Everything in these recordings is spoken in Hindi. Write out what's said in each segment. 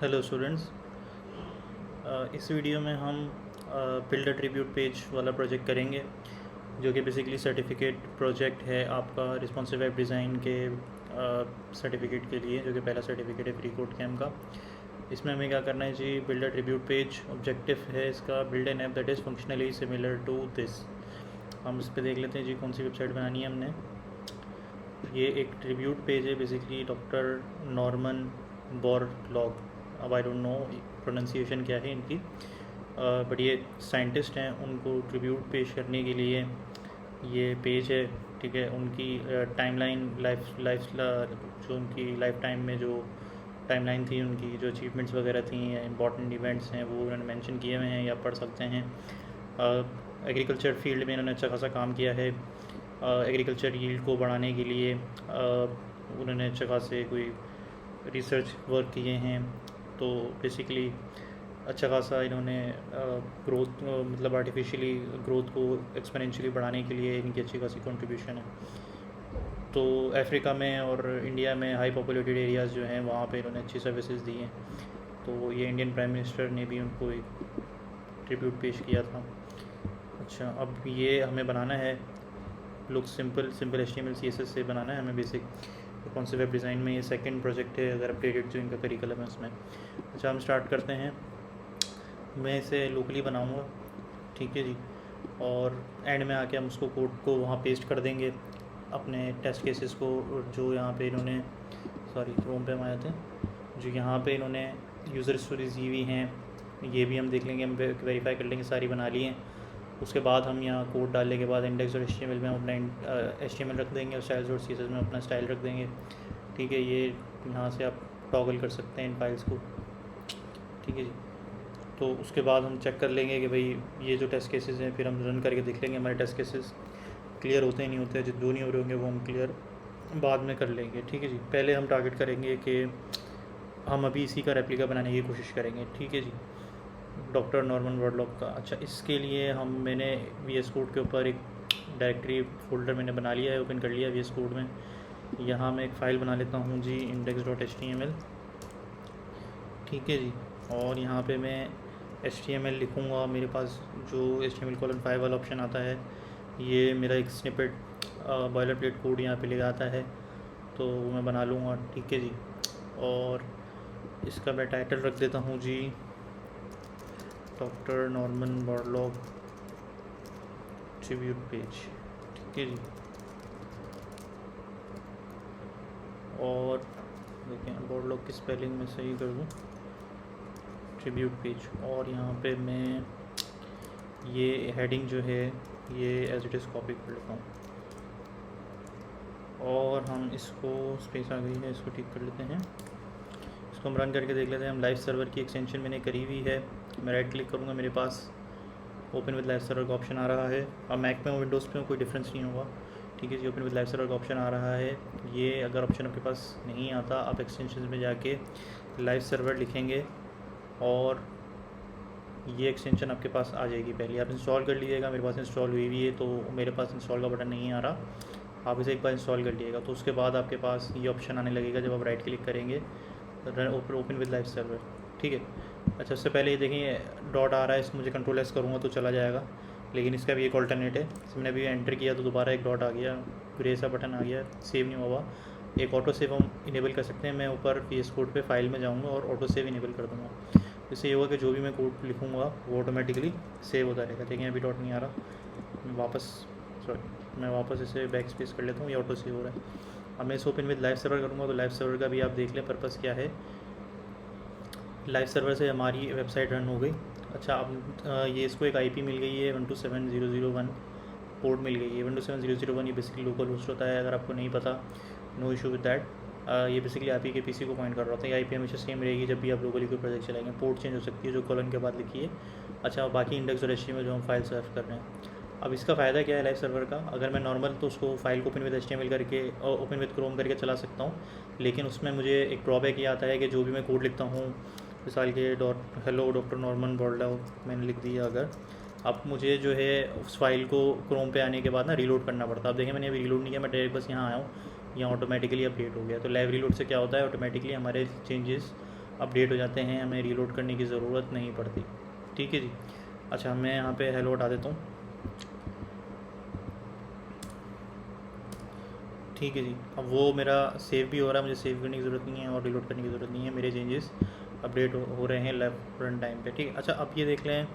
Hello students. इस वीडियो में हम बिल्ड ट्रिब्यूट पेज वाला प्रोजेक्ट करेंगे, जो कि बेसिकली सर्टिफिकेट प्रोजेक्ट है आपका रिस्पॉन्सिव वेब डिज़ाइन के सर्टिफिकेट के लिए, जो कि पहला सर्टिफिकेट है फ्री कोड कैम का। इसमें हमें क्या करना है जी, बिल्ड ट्रिब्यूट पेज। ऑब्जेक्टिव है इसका build an app that is functionally similar to this. हम इस पर देख लेते हैं जी कौन सी वेबसाइट बनानी है हमने। ये एक ट्रिब्यूट पेज है बेसिकली डॉक्टर नॉर्मन बोरलॉग। अब आई डोंट नो प्रोनाउंसिएशन क्या है इनकी, बट ये साइंटिस्ट हैं, उनको ट्रिब्यूट पेश करने के लिए ये पेज है। ठीक है, उनकी टाइमलाइन लाइफ जो उनकी लाइफ टाइम में जो टाइमलाइन थी, उनकी जो अचीवमेंट्स वगैरह थी या इंपॉर्टेंट इवेंट्स हैं वो उन्होंने मेंशन किए हुए हैं या पढ़ सकते हैं। एग्रीकल्चर फील्ड में इन्होंने अच्छा खासा काम किया है। एग्रीकल्चर यील्ड को बढ़ाने के लिए उन्होंने अच्छा खासे कोई रिसर्च वर्क किए हैं। तो बेसिकली अच्छा खासा इन्होंने ग्रोथ मतलब आर्टिफिशियली ग्रोथ को एक्सपोनेंशियली बढ़ाने के लिए इनकी अच्छी खासी कंट्रीब्यूशन है। तो अफ्रीका में और इंडिया में हाई पॉपुलेटेड एरियाज़ जो हैं वहाँ पे इन्होंने अच्छी सर्विसेज दी हैं। तो ये इंडियन प्राइम मिनिस्टर ने भी उनको एक ट्रिब्यूट पेश किया था। अच्छा, अब ये हमें बनाना है लुक सिंपल HTML CSS से बनाना है हमें बेसिक रिस्पॉन्सिव वेब डिज़ाइन में। ये सेकंड प्रोजेक्ट है अगर अपडेटेड जो इनका करिकुलम है उसमें। अच्छा, हम स्टार्ट करते हैं। मैं इसे लोकली बनाऊंगा, ठीक है जी, और एंड में आके हम उसको कोड को वहाँ पेस्ट कर देंगे अपने टेस्ट केसेस को, जो यहाँ पे इन्होंने क्रोम पे हम आए थे, जो यहाँ पे इन्होंने यूज़र स्टोरीज दी हुई हैं, ये भी हम देख लेंगे, हम वेरीफाई कर लेंगे सारी बना ली हैं। उसके बाद हम यहाँ कोड डालने के बाद इंडेक्स और HTML में हम अपना HTML रख देंगे और स्टाइल्स और CSS में अपना स्टाइल रख देंगे। ठीक है, ये यहाँ से आप टॉगल कर सकते हैं इन फाइल्स को। ठीक है जी, तो उसके बाद हम चेक कर लेंगे कि भाई ये जो टेस्ट केसेस हैं, फिर हम रन करके देख लेंगे हमारे टेस्ट केसेस क्लियर होते हैं नहीं होते हैं। जो नहीं हो रहे होंगे वो हम क्लियर बाद में कर लेंगे। ठीक है जी, पहले हम टारगेट करेंगे कि हम अभी इसी का रेप्लिका बनाने की कोशिश करेंगे। ठीक है जी, डॉक्टर नॉर्मन बोरलॉग का। अच्छा, इसके लिए मैंने VS कोड के ऊपर एक डायरेक्टरी फोल्डर मैंने बना लिया है, ओपन कर लिया VS कोड में। यहाँ मैं एक फ़ाइल बना लेता हूँ जी, index.html। ठीक है जी, और यहाँ पे मैं HTML लिखूँगा। मेरे पास जो HTML:5 वाला ऑप्शन आता है, ये मेरा एक स्निपेट बॉयलर प्लेट कोड यहाँ पे लिखा आता है, तो वो मैं बना लूँगा। ठीक है जी, और इसका मैं टाइटल रख देता हूँ जी, doctor Norman Borlaug tribute page. ठीक है जी, और देखें बोरलॉग की स्पेलिंग में सही कर दूँ, ट्रिब्यूट पेज। और यहाँ पे मैं ये हेडिंग जो है ये एज इट इज़ कॉपी कर लेता हूँ, और हम इसको स्पेस आ गई है, इसको ठीक कर लेते हैं। इसको हम रन करके देख लेते हैं। हम लाइव सर्वर की एक्सटेंशन मैंने करी हुई है, मैं राइट क्लिक करूँगा, मेरे पास ओपन विद लाइव सर्वर का ऑप्शन आ रहा है। अब मैक में विंडोज़ पे कोई डिफरेंस नहीं होगा। ठीक है जी, ओपन विद लाइव सर्वर का ऑप्शन आ रहा है। ये अगर ऑप्शन आपके पास नहीं आता, आप एक्सटेंशन में जाके लाइव सर्वर लिखेंगे और ये एक्सटेंशन आपके पास आ जाएगी। पहले आप इंस्टॉल कर लीजिएगा, मेरे पास इंस्टॉल हुई हुई है, तो मेरे पास इंस्टॉल का बटन नहीं आ रहा। आप इसे एक बार इंस्टॉल कर लीजिएगा, तो उसके बाद आपके पास ये ऑप्शन आने लगेगा जब आप राइट क्लिक करेंगे, ओपन विद लाइव सर्वर। ठीक है, अच्छा, उससे पहले ये देखें डॉट आ रहा है, इसको मुझे कंट्रोल S करूँगा तो चला जाएगा, लेकिन इसका भी एक ऑल्टरनेट है। मैंने अभी एंटर किया तो दोबारा एक डॉट आ गया, ग्रे सा बटन आ गया, सेव नहीं हुआ। एक ऑटो सेव हम इनेबल कर सकते हैं। मैं ऊपर VS कोड पे फाइल में जाऊँगा और ऑटो सेव इनेबल कर दूँगा। इससे ये होगा कि जो भी मैं कोड लिखूँगा वो ऑटोमेटिकली सेव होता रहेगा। देखें अभी डॉट नहीं आ रहा, मैं वापस इसे बैक स्पेस कर लेता हूँ, ये ऑटो सेव हो रहा है। अब मैं इसे ओपन विद लाइव सर्वर करूँगा, तो लाइव सर्वर का भी आप देख लें पर्पज़ क्या है। लाइव सर्वर से हमारी वेबसाइट रन हो गई। अच्छा, अब ये इसको एक IP मिल गई है, 127.0.0.1 पोर्ट मिल गई है। 127.0.0.1 ये बेसिकली लोकल होस्ट होता है, अगर आपको नहीं पता, नो इशू विद दैट। ये बेसिकली आप ही के PC को पॉइंट कर रहा होता है। IP हमेशा सेम रहेगी जब भी आप लोकली कोई प्रोजेक्ट चलाएंगे, पोर्ट चेंज हो सकती है जो कॉलन के बाद लिखी है। अच्छा, बाकी इंडेक्स और HTML जो हम फाइल सर्व कर रहे हैं। अब इसका फ़ायदा क्या है लाइव सर्वर का, अगर मैं नॉर्मल तो उसको फाइल को ओपन विद HTML करके और ओपन विद क्रोम करके चला सकता हूँ, लेकिन उसमें मुझे एक ड्रॉबैक ये आता है कि जो भी मैं कोड लिखता हूँ, मिसाल के हेलो डॉक्टर नॉर्मन बोरलॉग मैंने लिख दिया, अगर अब मुझे जो है उस फाइल को क्रोम पे आने के बाद ना रीलोड करना पड़ता है। अब देखें मैंने अभी रीलोड नहीं किया, मैं डायरेक्ट बस यहाँ आया हूँ, यहाँ ऑटोमेटिकली अपडेट हो गया। तो लाइव रीलोड से क्या होता है, ऑटोमेटिकली हमारे चेंजेस अपडेट हो जाते हैं, हमें रीलोड करने की ज़रूरत नहीं पड़ती। ठीक है जी। अच्छा, मैं यहाँ पे हेलो हटा देता हूँ। ठीक है जी। अब वो मेरा सेव भी हो रहा है, मुझे सेव करने की ज़रूरत नहीं है और रीलोड करने की ज़रूरत नहीं है, मेरे चेंजेस अपडेट हो रहे हैं लेफ्ट रन टाइम पे। ठीक है। अच्छा, अब ये देख लें,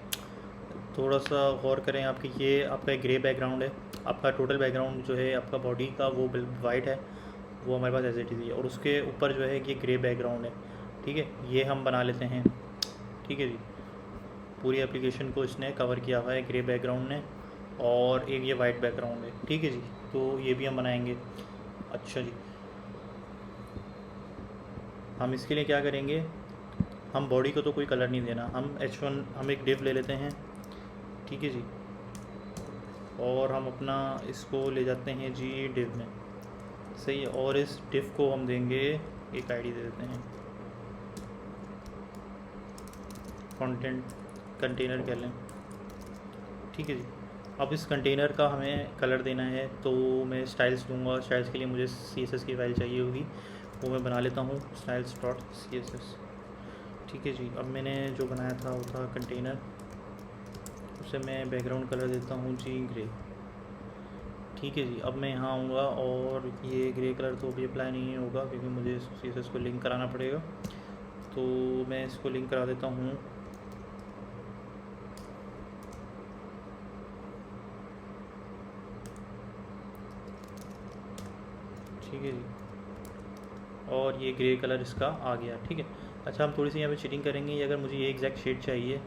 थोड़ा सा गौर करें आपकी, ये आपका एक ग्रे बैकग्राउंड है, आपका टोटल बैकग्राउंड जो है आपका बॉडी का वो वाइट है, वो हमारे पास एज इट इज़ है, और उसके ऊपर जो है ये ग्रे बैकग्राउंड है। ठीक है, ये हम बना लेते हैं। ठीक है जी। पूरी एप्लीकेशन को इसने कवर किया हुआ है ग्रे बैकग्राउंड ने, और एक ये वाइट बैकग्राउंड है। ठीक है जी, तो ये भी हम बनाएंगे। अच्छा जी, हम इसके लिए क्या करेंगे, हम बॉडी को तो कोई कलर नहीं देना, हम H1 हम एक डिव ले लेते हैं। ठीक है जी, और हम अपना इसको ले जाते हैं जी डिव में, सही है, और इस डिव को हम देंगे एक आईडी दे देते हैं, कंटेंट कंटेनर कह लें। ठीक है जी। अब इस कंटेनर का हमें कलर देना है, तो मैं स्टाइल्स दूंगा। स्टाइल्स के लिए मुझे CSS की फ़ाइल चाहिए होगी, वो मैं बना लेता हूँ, styles.css। ठीक है जी। अब मैंने जो बनाया था वो था कंटेनर, उसे मैं बैकग्राउंड कलर देता हूँ जी ग्रे। ठीक है जी। अब मैं यहाँ आऊँगा और ये ग्रे कलर तो अभी अप्लाई नहीं होगा क्योंकि मुझे CSS को लिंक कराना पड़ेगा, तो मैं इसको लिंक करा देता हूँ। ठीक है जी, और ये ग्रे कलर इसका आ गया। ठीक है। अच्छा, हम थोड़ी सी यहाँ पे चीटिंग करेंगे, ये अगर मुझे ये एग्जैक्ट शेड चाहिए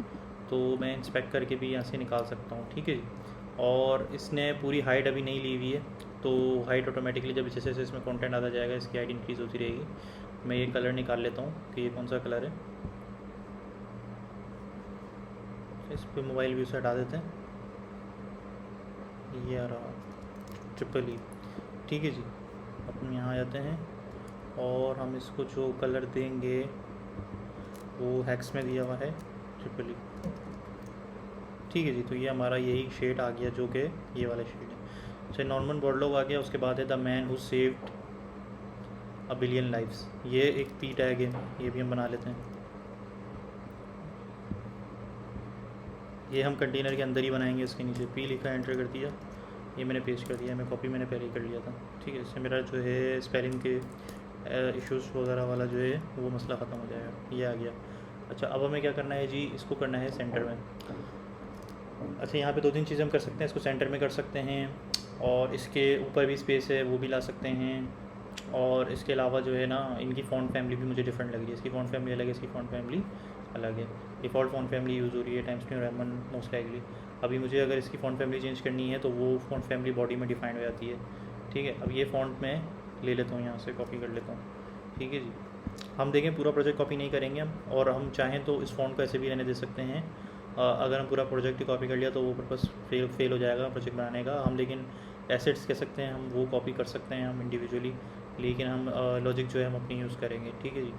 तो मैं इंस्पेक्ट करके भी यहाँ से निकाल सकता हूँ। ठीक है जी। और इसने पूरी हाइट अभी नहीं ली हुई है, तो हाइट ऑटोमेटिकली जब जैसे जैसे इसमें कंटेंट आता जाएगा इसकी हाइट इंक्रीज़ होती रहेगी। मैं ये कलर निकाल लेता हूँ कि ये कौन सा कलर है। इस पर मोबाइल व्यू से हटा देते हैं, ये आ रहा ट्रिपल ई। ठीक है जी। अब हम यहाँ आ जाते हैं और हम इसको जो कलर देंगे वो हैक्स में दिया हुआ है ट्रिपल ई। ठीक है जी। तो ये हमारा यही शेड आ गया जो कि ये वाला शेड है। अच्छा, नॉर्मन बॉर्डलॉग आ गया, उसके बाद है the man who saved a billion lives, ये एक पी टैग है, ये भी हम बना लेते हैं। ये हम कंटेनर के अंदर ही बनाएंगे, इसके नीचे पी लिखा एंटर कर दिया, ये मैंने पेस्ट कर दिया, मैं कॉपी मैंने पहले ही कर लिया था। ठीक है, इससे मेरा जो है स्पेलिंग के इश्यूज़ वगैरह वाला जो है वो मसला ख़त्म हो जाएगा। ये आ गया। अच्छा, अब हमें क्या करना है जी, इसको करना है सेंटर में। अच्छा, यहाँ पे दो तीन चीज़ें हम कर सकते हैं, इसको सेंटर में कर सकते हैं, और इसके ऊपर भी स्पेस है वो भी ला सकते हैं, और इसके अलावा जो है ना इनकी फ़ॉन्ट फैमिली भी मुझे डिफरेंट लग रही है, इसकी फ़ॉन्ट फैमिली अलग है, इसकी फ़ॉन्ट फैमिली अलग है। डिफ़ॉल्ट फ़ॉन्ट फैमिली यूज़ हो रही है times new Roman most likely. अभी मुझे अगर इसकी फ़ॉन्ट फैमिली चेंज करनी है तो वो फ़ॉन्ट फैमिली बॉडी में डिफाइंड हो जाती है। ठीक है, अब ये फ़ॉन्ट मैं ले लेता हूँ, यहाँ से कॉपी कर लेता हूँ। ठीक है जी। हम देखें पूरा प्रोजेक्ट कॉपी नहीं करेंगे हम, और हम चाहें तो इस फ़ॉन्ट को ऐसे भी रहने दे सकते हैं। अगर हम पूरा प्रोजेक्ट ही कॉपी कर लिया तो वो पर्पस फेल हो जाएगा प्रोजेक्ट बनाने का। हम लेकिन एसेट्स कह सकते हैं, हम वो कॉपी कर सकते हैं हम इंडिविजुअली, लेकिन हम लॉजिक जो है हम अपनी यूज़ करेंगे। ठीक है जी।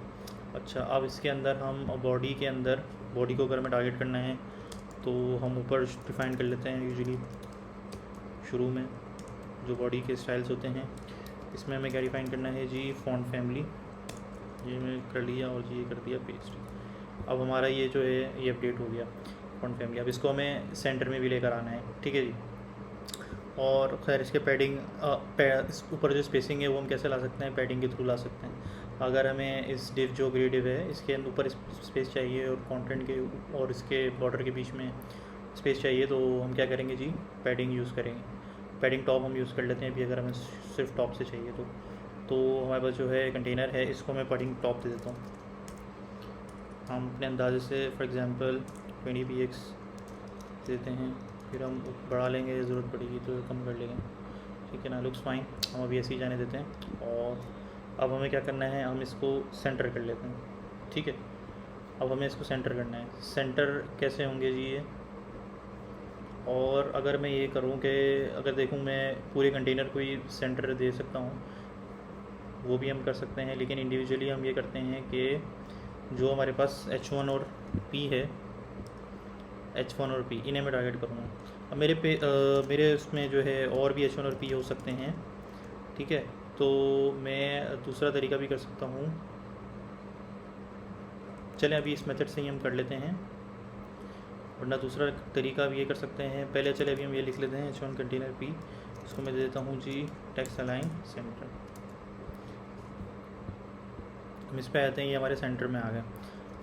अच्छा, अब इसके अंदर हम बॉडी के अंदर, बॉडी को अगर हमें टारगेट करना है तो हम ऊपर डिफाइन कर लेते हैं यूजुअली शुरू में जो बॉडी के स्टाइल्स होते हैं। इसमें हमें क्या डिफाइन करना है जी, फ़ॉन्ट फैमिली, ये मैं कर लिया और ये कर दिया पेस्ट। अब हमारा ये जो है ये अपडेट हो गया फ़ॉन्ट फैमिली। अब इसको हमें सेंटर में भी लेकर आना है। ठीक है जी। और खैर इसके पैडिंग ऊपर जो स्पेसिंग है वो हम कैसे ला सकते हैं, पैडिंग के थ्रू ला सकते हैं। अगर हमें इस डिव जो ग्रे डिव है इसके ऊपर स्पेस चाहिए और कंटेंट के और इसके बॉर्डर के बीच में स्पेस चाहिए, तो हम क्या करेंगे जी, पैडिंग यूज़ करेंगे। पैडिंग टॉप हम यूज़ कर लेते हैं अभी, अगर हमें सिर्फ टॉप से चाहिए तो हमारे पास जो है कंटेनर है, इसको मैं पैडिंग टॉप दे देता हूँ। हम अपने अंदाजे से फॉर एग्ज़ाम्पल 20 px देते हैं, फिर हम बढ़ा लेंगे, ज़रूरत पड़ेगी तो कम कर लेंगे। ठीक है ना, लुक्स फाइन, हम अभी ऐसे ही जाने देते हैं। और अब हमें क्या करना है, हम इसको सेंटर कर लेते हैं। ठीक है, अब हमें इसको सेंटर करना है। सेंटर कैसे होंगे जी ये, और अगर मैं ये करूँ कि अगर देखूँ मैं पूरे कंटेनर को ही सेंटर दे सकता हूँ, वो भी हम कर सकते हैं, लेकिन इंडिविजुअली हम ये करते हैं कि जो हमारे पास H1 और P है, H1 और P इन्हें मैं टारगेट करूँगा। अब मेरे उसमें जो है और भी H1 और P हो सकते हैं। ठीक है, तो मैं दूसरा तरीका भी कर सकता हूँ, चलें अभी इस मेथड से ही हम कर लेते हैं, वरना दूसरा तरीका भी ये कर सकते हैं। पहले चले अभी हम ये लिख लेते हैं H1 कंटेनर P, इसको मैं दे देता हूँ जी टेक्स्ट अलाइन सेंटर। हम इस पर आते हैं, ये हमारे सेंटर में आ गया,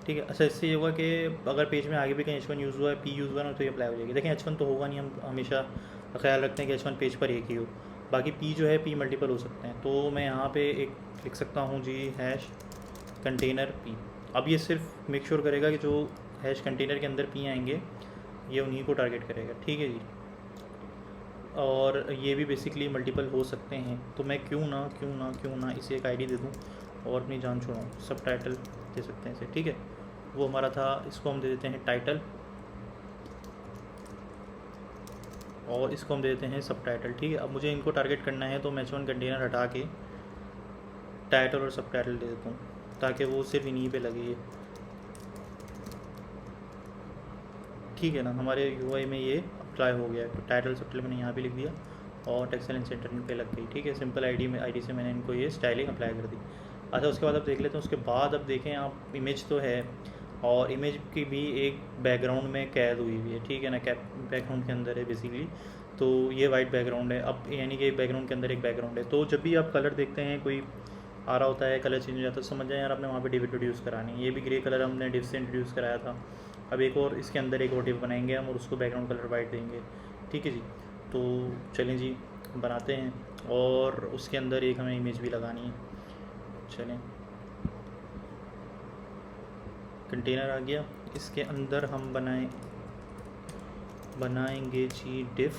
ठीक है। अच्छा, इससे ये होगा कि अगर पेज में आगे भी कहीं H1 यूज़ हुआ है, P यूज़ हुआ ना, तो ये अप्लाई हो जाएगी। देखें H1 तो होगा नहीं, हम हमेशा ख्याल रखते हैं कि H1 पेज पर एक ही हो, बाकी P जो है P मल्टीपल हो सकते हैं। तो मैं यहाँ पे एक लिख सकता हूँ जी हैश कंटेनर P। अब ये सिर्फ मेक श्योर करेगा कि जो हैश कंटेनर के अंदर P आएंगे ये उन्हीं को टारगेट करेगा, ठीक है जी। और ये भी बेसिकली मल्टीपल हो सकते हैं, तो मैं क्यों ना इसे एक आईडी दे दूँ और अपनी जान छोड़ाऊँ। सब टाइटल दे सकते हैं इसे, ठीक है। वो हमारा था, इसको हम दे देते हैं टाइटल, और इसको हम दे देते हैं सब टाइटल, ठीक है। अब मुझे इनको टारगेट करना है, तो मैं H1 कंटेनर हटा के टाइटल और सब टाइटल दे देता हूँ, ताकि वो सिर्फ इन्हीं पे लगे, ठीक है ना। हमारे UI में ये अप्लाई हो गया है, तो टाइटल सब मैंने यहाँ पे लिख दिया और टेक्स्ट अलाइन सेंटर पे लग गई, ठीक है। सिंपल आईडी से मैंने इनको ये स्टाइलिंग अप्लाई कर दी। अच्छा, उसके बाद अब देख लेते हैं, उसके बाद अब देखें आप, इमेज तो है और इमेज की भी एक बैकग्राउंड में कैद हुई हुई है, ठीक है ना, कैप बैकग्राउंड के अंदर है बेसिकली। तो ये वाइट बैकग्राउंड है, अब यानी कि बैकग्राउंड के अंदर एक बैकग्राउंड है। तो जब भी आप कलर देखते हैं, कोई आ रहा होता है, कलर चेंज हो जाता है, तो समझ जाए यार आपने वहाँ पे डिव इंट्रोड्यूस करानी है। ये भी ग्रे कलर हमने डिव से इंट्रोड्यूस कराया था। अब एक और इसके अंदर एक और डिव बनाएंगे हम, और उसको बैकग्राउंड कलर वाइट देंगे, ठीक है जी। तो चलें जी बनाते हैं, और उसके अंदर एक हमें इमेज भी लगानी है। चलें, कंटेनर आ गया, इसके अंदर हम बनाएंगे जी डिव,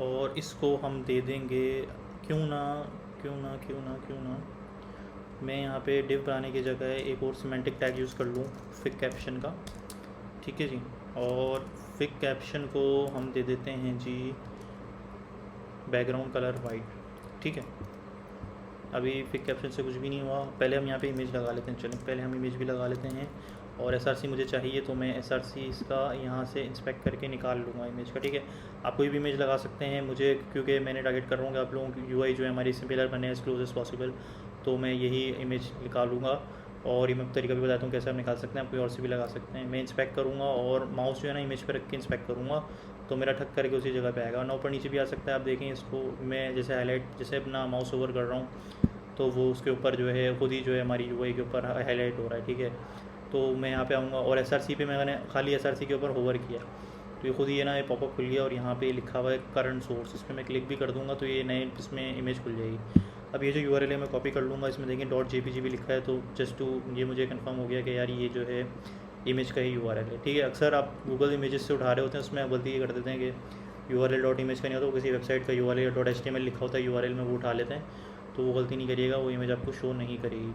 और इसको हम दे देंगे क्यों ना मैं यहाँ पे डिव बनाने की जगह एक और सिमेंटिक टैग यूज़ कर लूँ फिक कैप्शन का, ठीक है जी। और फिक कैप्शन को हम दे देते हैं जी बैकग्राउंड कलर वाइट, ठीक है। अभी फिक कैप्शन से कुछ भी नहीं हुआ, पहले हम यहाँ पे इमेज लगा लेते हैं। चलें पहले हम इमेज भी लगा लेते हैं, और SRC मुझे चाहिए, तो मैं SRC इसका यहाँ से इंस्पेक्ट करके निकाल लूँगा इमेज का, ठीक है। आप कोई भी इमेज लगा सकते हैं, मुझे क्योंकि मैंने टारगेट कर रहा हूँ कि आप लोगों की UI जो है हमारी सिमिलर बने एज क्लोज एज पॉसिबल, तो मैं यही इमेज निकालूँगा। और ये मैं तरीका भी बताता हूँ कैसे आप निकाल सकते हैं, आप कोई और से भी लगा सकते हैं। मैं इंस्पेक्ट करूँगा और माउस जो है ना इमेज पर रख के इंस्पेक्ट करूँगा, तो मेरा ठक करके उसी जगह पे आएगा, ना ऊपर नीचे भी आ सकता है। आप देखें इसको, मैं जैसे हाईलाइट, जैसे अपना माउस ओवर कर रहा हूँ, तो वो उसके ऊपर जो है खुद ही जो है हमारी UI के ऊपर हाईलाइट हो रहा है, ठीक है। तो मैं यहाँ पे आऊँगा, और SRC पे मैंने खाली SRC के ऊपर होवर किया, तो ये खुद ही है ना, ये पॉपअप खुल गया, और यहाँ पे लिखा हुआ है करंट सोर्स, इस पर मैं क्लिक भी कर दूँगा तो ये नए इसमें इमेज खुल जाएगी। अब ये जो URL है मैं कॉपी कर लूँगा, इसमें देखें .jpg भी लिखा है, तो जस्ट टू ये मुझे कंफर्म हो गया कि यार ये जो है इमेज का ही URL है, ठीक है। अक्सर आप गूगल इमेजेस से उठा रहे होते हैं, उसमें गलती ये कर देते हैं कि URL.image का नहीं होता, वो किसी वेबसाइट का URL या .html लिखा होता है URL में, वो उठा लेते हैं, तो वो गलती नहीं करिएगा, वो इमेज आपको शो नहीं करेगी।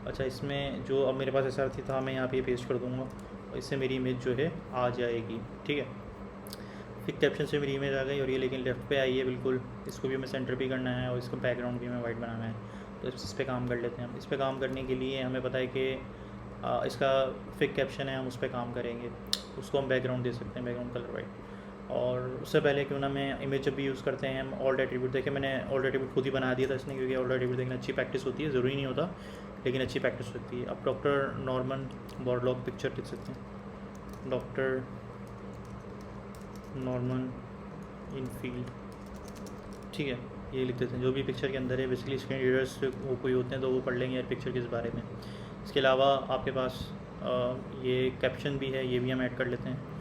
अच्छा, इसमें जो अब मेरे पास SRC था, मैं यहाँ पे पेस्ट कर दूँगा, और इससे मेरी इमेज जो है आ जाएगी, ठीक है। फिक कैप्शन से मेरी इमेज आ गई, और ये लेकिन लेफ़्ट पे आई है बिल्कुल, इसको भी हमें सेंटर भी करना है, और इसका बैकग्राउंड भी हमें वाइट बनाना है। तो इस पर काम कर लेते हैं हम। इस पर काम करने के लिए हमें पता है कि इसका फिक कैप्शन है, हम उस पर काम करेंगे, उसको हम बैकग्राउंड दे सकते हैं, बैकग्राउंड कलर वाइट। और उससे पहले क्यों ना मैं इमेज जब भी यूज़ करते हैं हम ऑल्ट एट्रीब्यूट, देखें मैंने ऑल्ट एट्रीब्यूट खुद ही बना दिया था इसने, क्योंकि ऑल्ट एट्रीब्यूट देखना अच्छी प्रैक्टिस होती है, ज़रूरी नहीं होता लेकिन अच्छी प्रैक्टिस होती है। अब डॉक्टर नॉर्मन बॉर्डलॉग पिक्चर लिख सकते हैं, डॉक्टर नॉर्मन इन फील्ड, ठीक है, ये लिख देते हैं। जो भी पिक्चर के अंदर है, बेसिकली स्क्रीन रीडर्स वो कोई होते हैं तो वो पढ़ लेंगे यार पिक्चर किस बारे में। इसके अलावा आपके पास ये कैप्शन भी है, ये भी हम ऐड कर लेते हैं,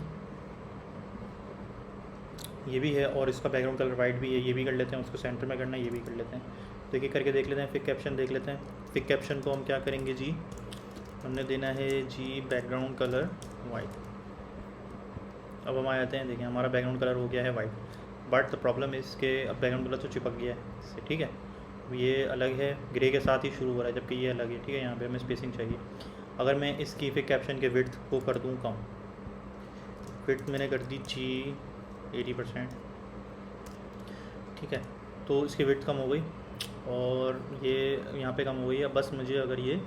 ये भी है, और इसका बैकग्राउंड कलर वाइट भी है, ये भी कर लेते हैं। उसको सेंटर में करना है, ये भी कर लेते हैं। तो एक करके देख लेते हैं। फिक कैप्शन देख लेते हैं। फिक कैप्शन को हम क्या करेंगे जी, हमने देना है जी बैकग्राउंड कलर वाइट। अब हम आ जाते हैं, देखिए हमारा बैकग्राउंड कलर हो गया है white, but the problem is के अब बैकग्राउंड कलर तो चिपक गया है इससे, ठीक है। ये अलग है, ग्रे के साथ ही शुरू हो रहा है, जबकि ये अलग है, ठीक है। यहाँ पे हमें स्पेसिंग चाहिए। अगर मैं इसकी फिक कैप्शन के विड्थ को कर दूँ कम, विड्थ मैंने कर दी जी 80%, ठीक है। तो इसकी विड्थ कम हो गई और ये यहाँ पे कम हो गई है। बस मुझे अगर ये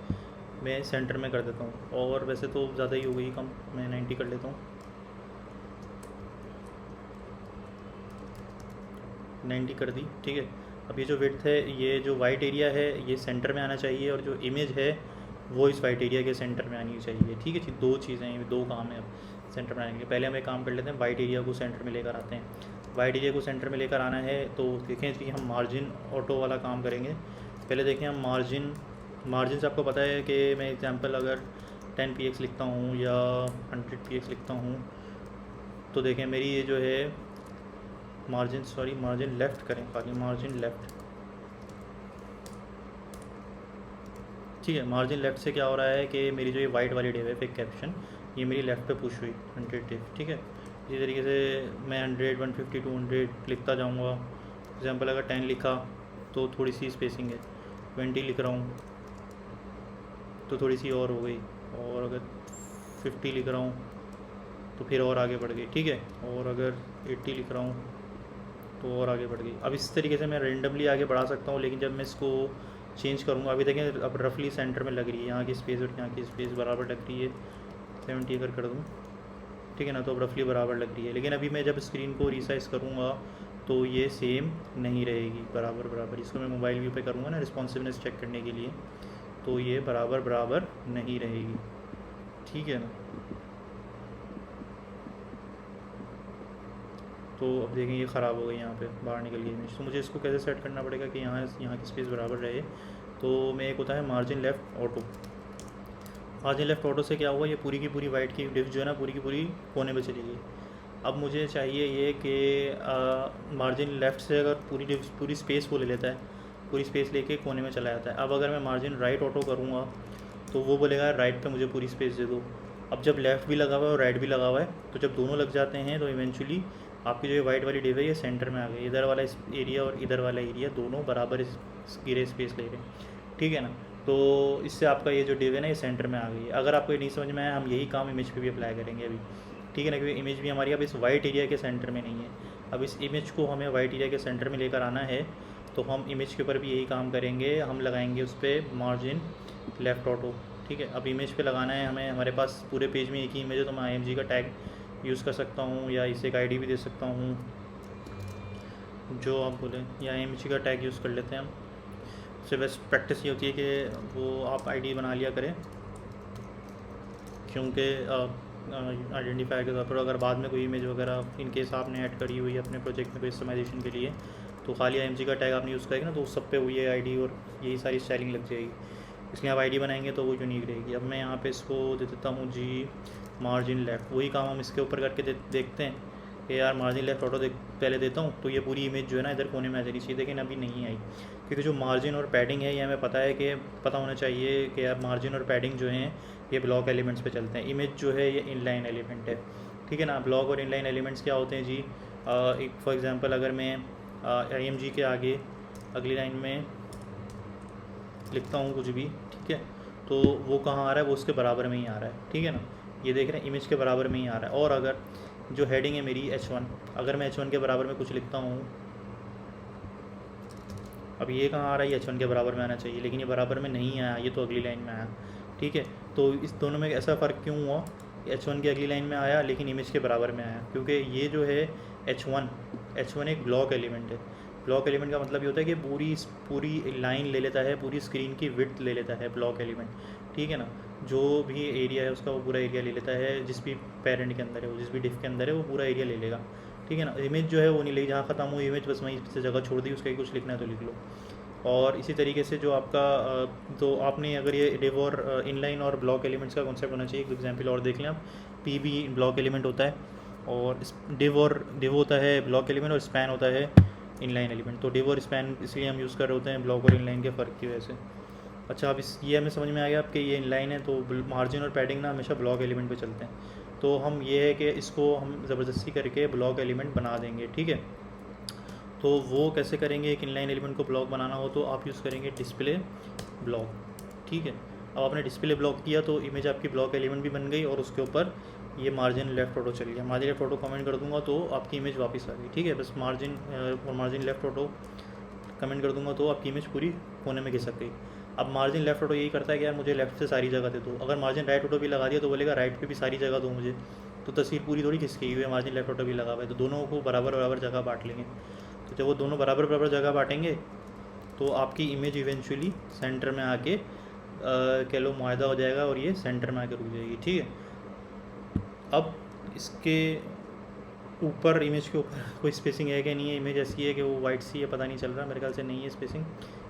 मैं सेंटर में कर देता हूँ, और वैसे तो ज़्यादा ही हो गई कम, मैं 90 कर लेता हूँ, 90 कर दी, ठीक है। अब ये जो विड्थ है, ये जो वाइट एरिया है ये सेंटर में आना चाहिए, और जो इमेज है वो इस वाइट एरिया के सेंटर में आनी चाहिए। ठीक है जी, दो चीज़ें हैं, दो काम है अब सेंटर में आने के लिए। पहले हम एक काम कर लेते हैं, वाइट एरिया को सेंटर में लेकर आते हैं। वाइट एरिया को सेंटर में लेकर आना है तो देखें कि हम मार्जिन ऑटो वाला काम करेंगे। पहले देखें हम मार्जिन से आपको पता है कि मैं एग्जांपल अगर 10 px लिखता हूँ या 100 px लिखता हूँ तो देखें मेरी ये जो है मार्जिन लेफ़्ट करें, खाली मार्जिन लेफ़्ट। ठीक है, मार्जिन लेफ़्ट से क्या हो रहा है कि मेरी जो ये वाइट वाली डिव है फिक कैप्शन, ये मेरी लेफ़्ट पे पुश हुई 100 डिव। ठीक है, इसी तरीके से मैं 100, 150, 200 लिखता जाऊँगा। एग्जांपल अगर 10 लिखा तो थोड़ी सी स्पेसिंग है, 20 लिख रहा हूँ तो थोड़ी सी और हो गई, और अगर 50 लिख रहा हूँ तो फिर और आगे बढ़ गई। ठीक है, और अगर 80 लिख रहा हूँ तो और आगे बढ़ गई। अब इस तरीके से मैं रेंडमली आगे बढ़ा सकता हूँ, लेकिन जब मैं इसको चेंज करूँगा, अभी देखें अब रफली सेंटर में लग रही है, यहाँ की स्पेस और यहाँ की स्पेस बराबर लग रही है। 70 अगर कर दूँ, ठीक है ना, तो अब रफली बराबर लग रही है। लेकिन अभी मैं जब स्क्रीन को रीसाइज़ करूँगा तो ये सेम नहीं रहेगी बराबर। इसको मैं मोबाइल व्यू पे करूँगा ना रिस्पॉन्सिवनेस चेक करने के लिए, तो ये बराबर नहीं रहेगी। ठीक है ना, तो अब देखें ये ख़राब हो गई, यहाँ पे बाहर निकल गई इमेज। तो मुझे इसको कैसे सेट करना पड़ेगा कि यहाँ की स्पेस बराबर रहे। तो मैं एक होता है margin left auto. Margin left auto से क्या हुआ, ये पूरी की पूरी वाइट की डिव जो है ना पूरी की पूरी कोने में चली गई। अब मुझे चाहिए ये कि मार्जिन लेफ़्ट से अगर पूरी स्पेस वो ले लेता है, पूरी स्पेस लेके कोने में चला जाता है। अब अगर मैं मार्जिन राइट ऑटो करूँगा तो वो बोलेगा राइट पे मुझे पूरी स्पेस दे दो। अब जब लेफ़्ट भी लगा हुआ है और राइट भी लगा हुआ है, तो जब दोनों लग जाते हैं तो इवेंचुअली आपकी जो ये वाइट वाली डिव है ये सेंटर में आ गई। इधर वाला एरिया और इधर वाला एरिया दोनों बराबर गिरे स्पेस ले रहे हैं। ठीक है ना, तो इससे आपका ये जो डिव है ना ये सेंटर में आ गई है। अगर आपको ये नहीं समझ में आया, हम यही काम इमेज पे भी अप्लाई करेंगे अभी। ठीक है ना, क्योंकि इमेज भी हमारी अब इस वाइट एरिया के सेंटर में नहीं है। अब इस इमेज को हमें वाइट एरिया के सेंटर में लेकर आना है, तो हम इमेज के ऊपर भी यही काम करेंगे। हम लगाएंगे उस पर मार्जिन लेफ़्ट ऑटो। ठीक है, अब इमेज पे लगाना है हमें, हमारे पास पूरे पेज में एक ही इमेज है, तो मैं IMG का टैग यूज़ कर सकता हूँ या इसे एक ID भी दे सकता हूँ, जो आप बोलें, या IMG का टैग यूज़ कर लेते हैं हम। उससे बेस्ट प्रैक्टिस ये होती है कि वो आप ID बना लिया करें, क्योंकि आइडेंटिफायर के तौर पर अगर बाद में कोई इमेज वगैरह इनकेस आपने ऐड करी हुई है अपने प्रोजेक्ट में कोई कस्टमाइजेशन के लिए, तो खाली IMG का टैग आपने यूज़ करेंगे ना, तो उस सब पे हुई है ID और यही सारी स्टाइलिंग लग जाएगी। इसलिए आप ID बनाएंगे तो वो यूनिक रहेगी। अब मैं यहाँ पे इसको दे देता हूँ जी मार्जिन लेफ़्ट। वही काम हम इसके ऊपर करके देखते हैं कि यार मार्जिन लेफ़्ट ऑटो पहले देता हूँ तो ये पूरी इमेज जो है ना इधर कोने में आ जानी चाहिए, लेकिन अभी नहीं आई, क्योंकि जो मार्जिन और पैडिंग है ये हमें पता है कि पता होना चाहिए कि यार मार्जिन और पैडिंग जो हैं ये ब्लॉक एलिमेंट्स पे चलते हैं। इमेज जो है ये इनलाइन एलिमेंट है। ठीक है ना, ब्लॉक और इनलाइन एलिमेंट्स क्या होते हैं जी, एक फॉर एग्जांपल अगर मैं IMG के आगे अगली लाइन में लिखता हूँ कुछ भी, ठीक है, तो वो कहाँ आ रहा है, वो उसके बराबर में ही आ रहा है। ठीक है ना, ये देख रहे हैं इमेज के बराबर में ही आ रहा है। और अगर जो हेडिंग है मेरी H1, अगर मैं H1 के बराबर में कुछ लिखता हूँ, अब ये कहाँ आ रहा है, ये H1 के बराबर में आना चाहिए, लेकिन ये बराबर में नहीं आया, ये तो अगली लाइन में आया। ठीक है, तो इस दोनों में ऐसा फ़र्क क्यों हुआ, H1 की अगली लाइन में आया लेकिन इमेज के बराबर में आया, क्योंकि ये जो है H1 एक ब्लॉक एलिमेंट है। ब्लॉक एलिमेंट का मतलब ये होता है कि पूरी लाइन ले लेता है, पूरी स्क्रीन की विड्थ ले लेता है ब्लॉक एलिमेंट। ठीक है ना, जो भी एरिया है उसका वो पूरा एरिया ले लेता है, जिस भी पेरेंट के अंदर है वो, जिस भी डिफ के अंदर है वो पूरा एरिया ले लेगा। ठीक है ना, इमेज जो है वो नहीं लेगी, जहाँ ख़त्म हुई इमेज बस वहीं से जगह छोड़ दी, उसका ही कुछ लिखना है तो लिख लो। और इसी तरीके से जो आपका तो आपने अगर ये डिव और इनलाइन और ब्लॉक एलिमेंट्स का कॉन्सेप्ट होना चाहिए। एक एग्जांपल और देख लें आप, पी भी ब्लॉक एलिमेंट होता है और डिव होता है ब्लॉक एलिमेंट और स्पैन होता है इनलाइन एलिमेंट। तो डिव और स्पैन इसलिए हम यूज़ कर रहे होते हैं ब्लॉक और इनलाइन के फ़र्क की वजह से। अच्छा, अब ये हमें समझ में आ गया आपके ये इनलाइन है, तो मार्जिन और पैडिंग ना हमेशा ब्लॉक एलिमेंट पे चलते हैं। तो हम ये है कि इसको हम ज़बरदस्ती करके ब्लॉक एलिमेंट बना देंगे। ठीक है, तो वो कैसे करेंगे, एक इनलाइन एलिमेंट को ब्लॉक बनाना हो तो आप यूज़ करेंगे डिस्प्ले ब्लॉक। ठीक है, अब आपने डिस्प्ले ब्लॉक किया तो इमेज आपकी ब्लॉक एलिमेंट भी बन गई और उसके ऊपर ये मार्जिन लेफ़्ट ऑटो चल गया। मार्जिन लेफ़्ट ऑटो कमेंट कर दूंगा तो आपकी इमेज वापस आ गई। ठीक है, बस मार्जिन और मार्जिन लेफ़्ट ऑटो कमेंट कर दूंगा तो आपकी इमेज पूरी कोने में घिसक गई। अब मार्जिन लेफ़्ट ऑटो यही करता है कि यार मुझे लेफ़्ट से सारी जगह दे दो। अगर मार्जिन राइट ऑटो भी लगा दिया तो बोलेगा राइट पे भी सारी जगह दो मुझे, तो तस्वीर पूरी थोड़ी खिसकी हुई है, मार्जिन लेफ़्ट ऑटो भी लगा हुआ है, तो दोनों को बराबर जगह बांट लेंगे। तो जब वो दोनों बराबर जगह बांटेंगे तो आपकी इमेज इवेंचुअली सेंटर में आके कह लो मुआहदा हो जाएगा और ये सेंटर में आकर रुक जाएगी। ठीक है, अब इसके ऊपर, इमेज के ऊपर कोई स्पेसिंग है कि नहीं है, इमेज ऐसी है कि वो वाइट सी है, पता नहीं चल रहा, मेरे ख्याल से नहीं है स्पेसिंग।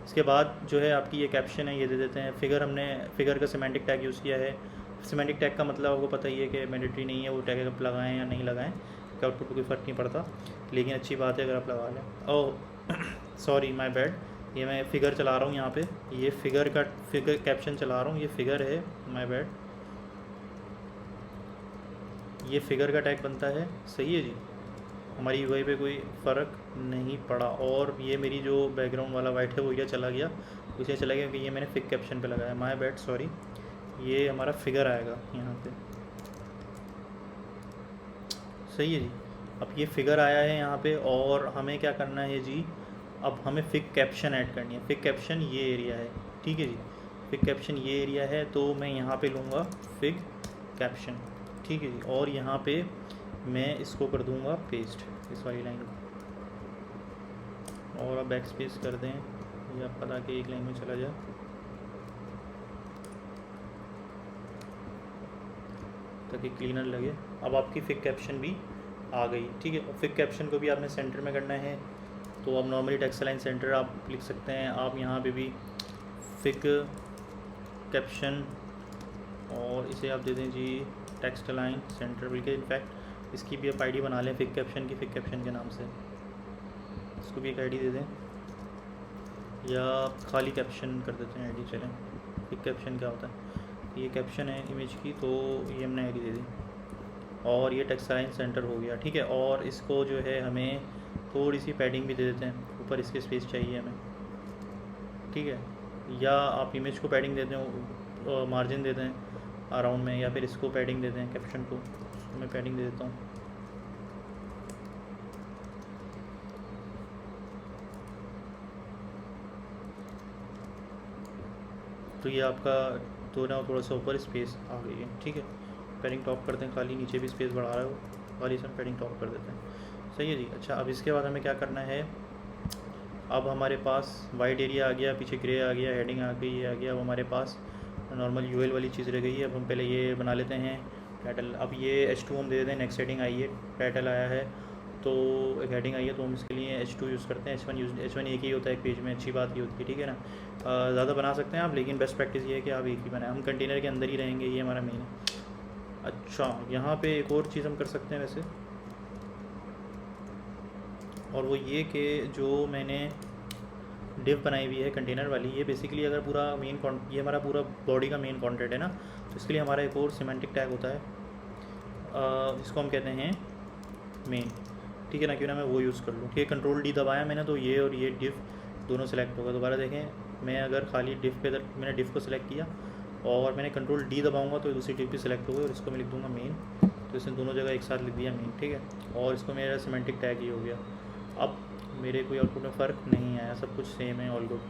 इसके बाद जो है आपकी ये कैप्शन है, ये दे देते हैं। फिगर, हमने फिगर का सिमेंटिक टैग यूज़ किया है। सिमेंटिक टैग का मतलब आपको पता ही है कि मैंडेटरी नहीं है वो टैग, आप लगाएं या नहीं लगाएं, आउटपुट को कोई फ़र्क नहीं पड़ता, लेकिन अच्छी बात है अगर आप लगा लें। ओह सॉरी, माय बैड, ये मैं फ़िगर चला रहा हूँ यहाँ पे, ये फिगर कैप्शन चला रहा हूँ, ये फ़िगर है, माय बैड, ये फिगर का टैग बनता है। सही है जी, हमारी यूआई पे कोई फ़र्क नहीं पड़ा। और ये मेरी जो बैकग्राउंड वाला वाइट है वो ये चला गया, उसे चला गया क्योंकि ये मैंने फिग कैप्शन पे लगाया, माय बैड सॉरी। ये हमारा फिगर आएगा यहाँ पे। सही है जी, अब ये फिगर आया है यहाँ पे, और हमें क्या करना है जी, अब हमें फिग कैप्शन ऐड करनी है। फिग कैप्शन ये एरिया है, ठीक है जी, फिग कैप्शन ये एरिया है, तो मैं यहाँ पे लूँगा फिग कैप्शन, ठीक है जी, और यहाँ पे मैं इसको कर दूँगा पेस्ट, इस वाली लाइन को, और अब बैक स्पेस कर दें, ये आपका ताकि एक लाइन में चला जाए, ताकि क्लीनर लगे। अब आपकी फिग कैप्शन भी आ गई, ठीक है। फिग कैप्शन को भी आपने सेंटर में करना है, तो अब नॉर्मली टेक्स्ट लाइन सेंटर आप लिख सकते हैं। आप यहाँ पे भी फिग कैप्शन, और इसे आप दे दें जी टेक्स्ट लाइन सेंटर, बल्कि इनफैक्ट इसकी भी आप आईडी बना लें फिग कैप्शन की, फिग कैप्शन के नाम से इसको भी एक आईडी दे दें, या खाली कैप्शन कर देते हैं आईडी। चलें, फिग कैप्शन क्या होता है, ये कैप्शन है इमेज की, तो ये हमने आईडी दे दी, और ये टेक्स्ट लाइन सेंटर हो गया, ठीक है। और इसको जो है हमें थोड़ी सी पैडिंग भी दे देते हैं, ऊपर इसके स्पेस चाहिए हमें, ठीक है। या आप इमेज को पैडिंग देते हो, मार्जिन देते हैं अराउंड में, या फिर इसको पैडिंग देते हैं कैप्शन को, इसको मैं पैडिंग दे देता हूँ। तो ये आपका थोड़ा सा ऊपर स्पेस आ गई है, ठीक है। पैडिंग टॉप करते हैं, खाली नीचे भी स्पेस बढ़ा रहा है वो, खाली से पैडिंग टॉप कर देते हैं। सही है जी। अच्छा, अब इसके बाद हमें क्या करना है, अब हमारे पास वाइट एरिया आ गया, पीछे ग्रे आ गया, हेडिंग आ गई, ये आ गया। अब हमारे पास नॉर्मल यूएल वाली चीज़ रह गई है। अब हम पहले ये बना लेते हैं टाइटल। अब ये H2 हम दे देते हैं, नेक्स्ट हेडिंग आई है, टाइटल आया है तो एक हेडिंग आई है, तो हम इसके लिए H2 यूज़ करते हैं। H1 एक ही होता है एक पेज में, अच्छी बात ये होती है, ठीक है ना। ज़्यादा बना सकते हैं आप, लेकिन बेस्ट प्रैक्टिस ये है कि आप एक ही बनाएं। हम कंटेनर के अंदर ही रहेंगे, ये हमारा मेन है। अच्छा, यहाँ पे एक और चीज़ हम कर सकते हैं वैसे, और वो ये कि जो मैंने डिव बनाई हुई है कंटेनर वाली, ये बेसिकली अगर पूरा मेन ये हमारा पूरा बॉडी का मेन कंटेंट है ना, तो इसके लिए हमारा एक और सिमेंटिक टैग होता है, जिसको हम कहते हैं मेन, ठीक है ना। क्यों ना मैं वो यूज़ कर लूँ, ठीक है। कंट्रोल डी दबाया मैंने, तो ये और ये डिव दोनों सेलेक्ट होगा। दोबारा देखें, मैं अगर खाली डिव पे, मैंने डिव को सिलेक्ट किया और मैंने कंट्रोल डी दबाऊंगा तो दूसरी डिव भी सिलेक्ट होगी, और इसको मैं लिख दूँगा मेन, तो इसने दोनों जगह एक साथ लिख दिया मेन, ठीक है। और इसको मेरा सिमेंटिक टैग ही हो गया। अब मेरे कोई आउटपुट में फ़र्क नहीं आया, सब कुछ सेम है, ऑल गुड।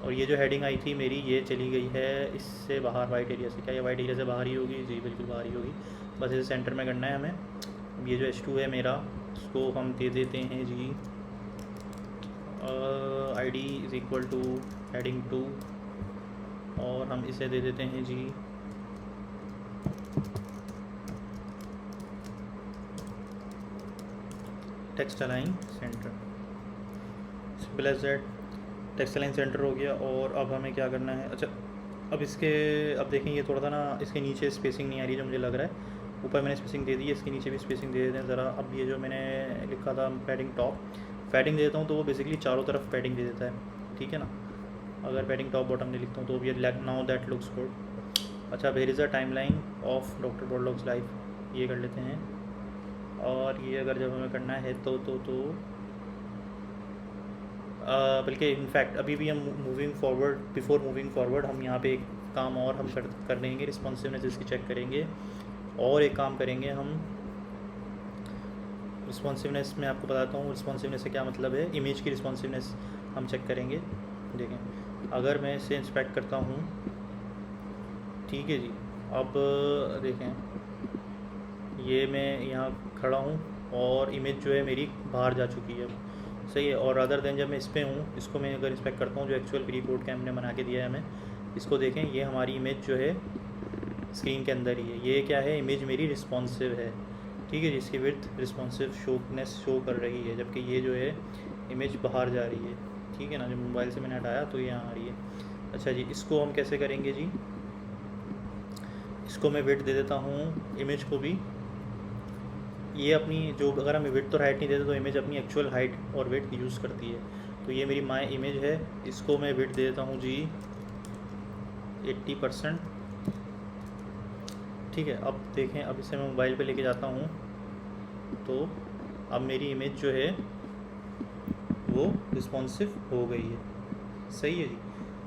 और ये जो हेडिंग आई थी मेरी, ये चली गई है इससे बाहर, वाइट एरिया से। क्या ये वाइट एरिया से बाहर ही होगी? जी बिल्कुल बाहर ही होगी, बस इसे सेंटर में करना है हमें। अब ये जो H2 है मेरा, उसको हम दे देते हैं जी ID is equal to heading 2, और हम इसे दे देते हैं जी text align center. Simple as that, text align center हो गया। और अब हमें क्या करना है, अच्छा अब अब देखें, ये थोड़ा सा ना इसके नीचे स्पेसिंग नहीं आ रही जो मुझे लग रहा है। ऊपर मैंने स्पेसिंग दे दी है, इसके नीचे भी स्पेसिंग दे देते हैं ज़रा। अब ये जो मैंने लिखा था पैडिंग टॉप, पैडिंग दे देता हूँ, तो वो बेसिकली चारों तरफ पैडिंग दे देता है, ठीक है ना। अगर पैडिंग टॉप बॉटम नहीं लिखता हूँ तो भी नाउ दैट लुक्स गुड। अच्छा, where is a time line of doctor Borlaug's life, ये कर लेते हैं। और ये अगर जब हमें करना है तो बल्कि इनफैक्ट अभी भी हम बिफोर मूविंग फॉरवर्ड हम यहाँ पे एक काम और हम कर लेंगे, रिस्पॉन्सिवनेस इसकी चेक करेंगे। और एक काम करेंगे हम रिस्पॉन्सिवनेस में, आपको बताता हूँ रिस्पॉन्सिवनेस से क्या मतलब है। इमेज की रिस्पॉन्सिवनेस हम चेक करेंगे। देखें, अगर मैं इसे इंस्पेक्ट करता हूँ, ठीक है जी। अब देखें, ये मैं यहाँ खड़ा हूँ और इमेज जो है मेरी बाहर जा चुकी है, सही है। और अदर देन जब मैं इस पर हूँ, इसको मैं अगर इंस्पेक्ट करता हूँ, जो एक्चुअल प्री कोड का हमने बना के दिया है हमें, इसको देखें, ये हमारी इमेज जो है स्क्रीन के अंदर ही है। ये क्या है, इमेज मेरी रिस्पॉन्सिव है, ठीक है, जिसकी विड्थ रिस्पॉन्सिव शोनेस शो कर रही है, जबकि ये जो है इमेज बाहर जा रही है, ठीक है ना। जब मोबाइल से मैंने हटाया तो ये यहाँ आ रही है। अच्छा जी, इसको हम कैसे करेंगे जी, इसको मैं विड्थ दे देता हूँ इमेज को भी। ये अपनी जो, अगर हम विड्थ और हाइट नहीं देते तो इमेज अपनी एक्चुअल हाइट और विड्थ यूज़ करती है। तो ये मेरी माई इमेज है, इसको मैं विड्थ दे देता हूँ जी 80%, ठीक है। अब देखें, अब इसे मैं मोबाइल पे लेके जाता हूँ तो अब मेरी इमेज जो है वो रिस्पॉन्सिव हो गई है, सही है जी।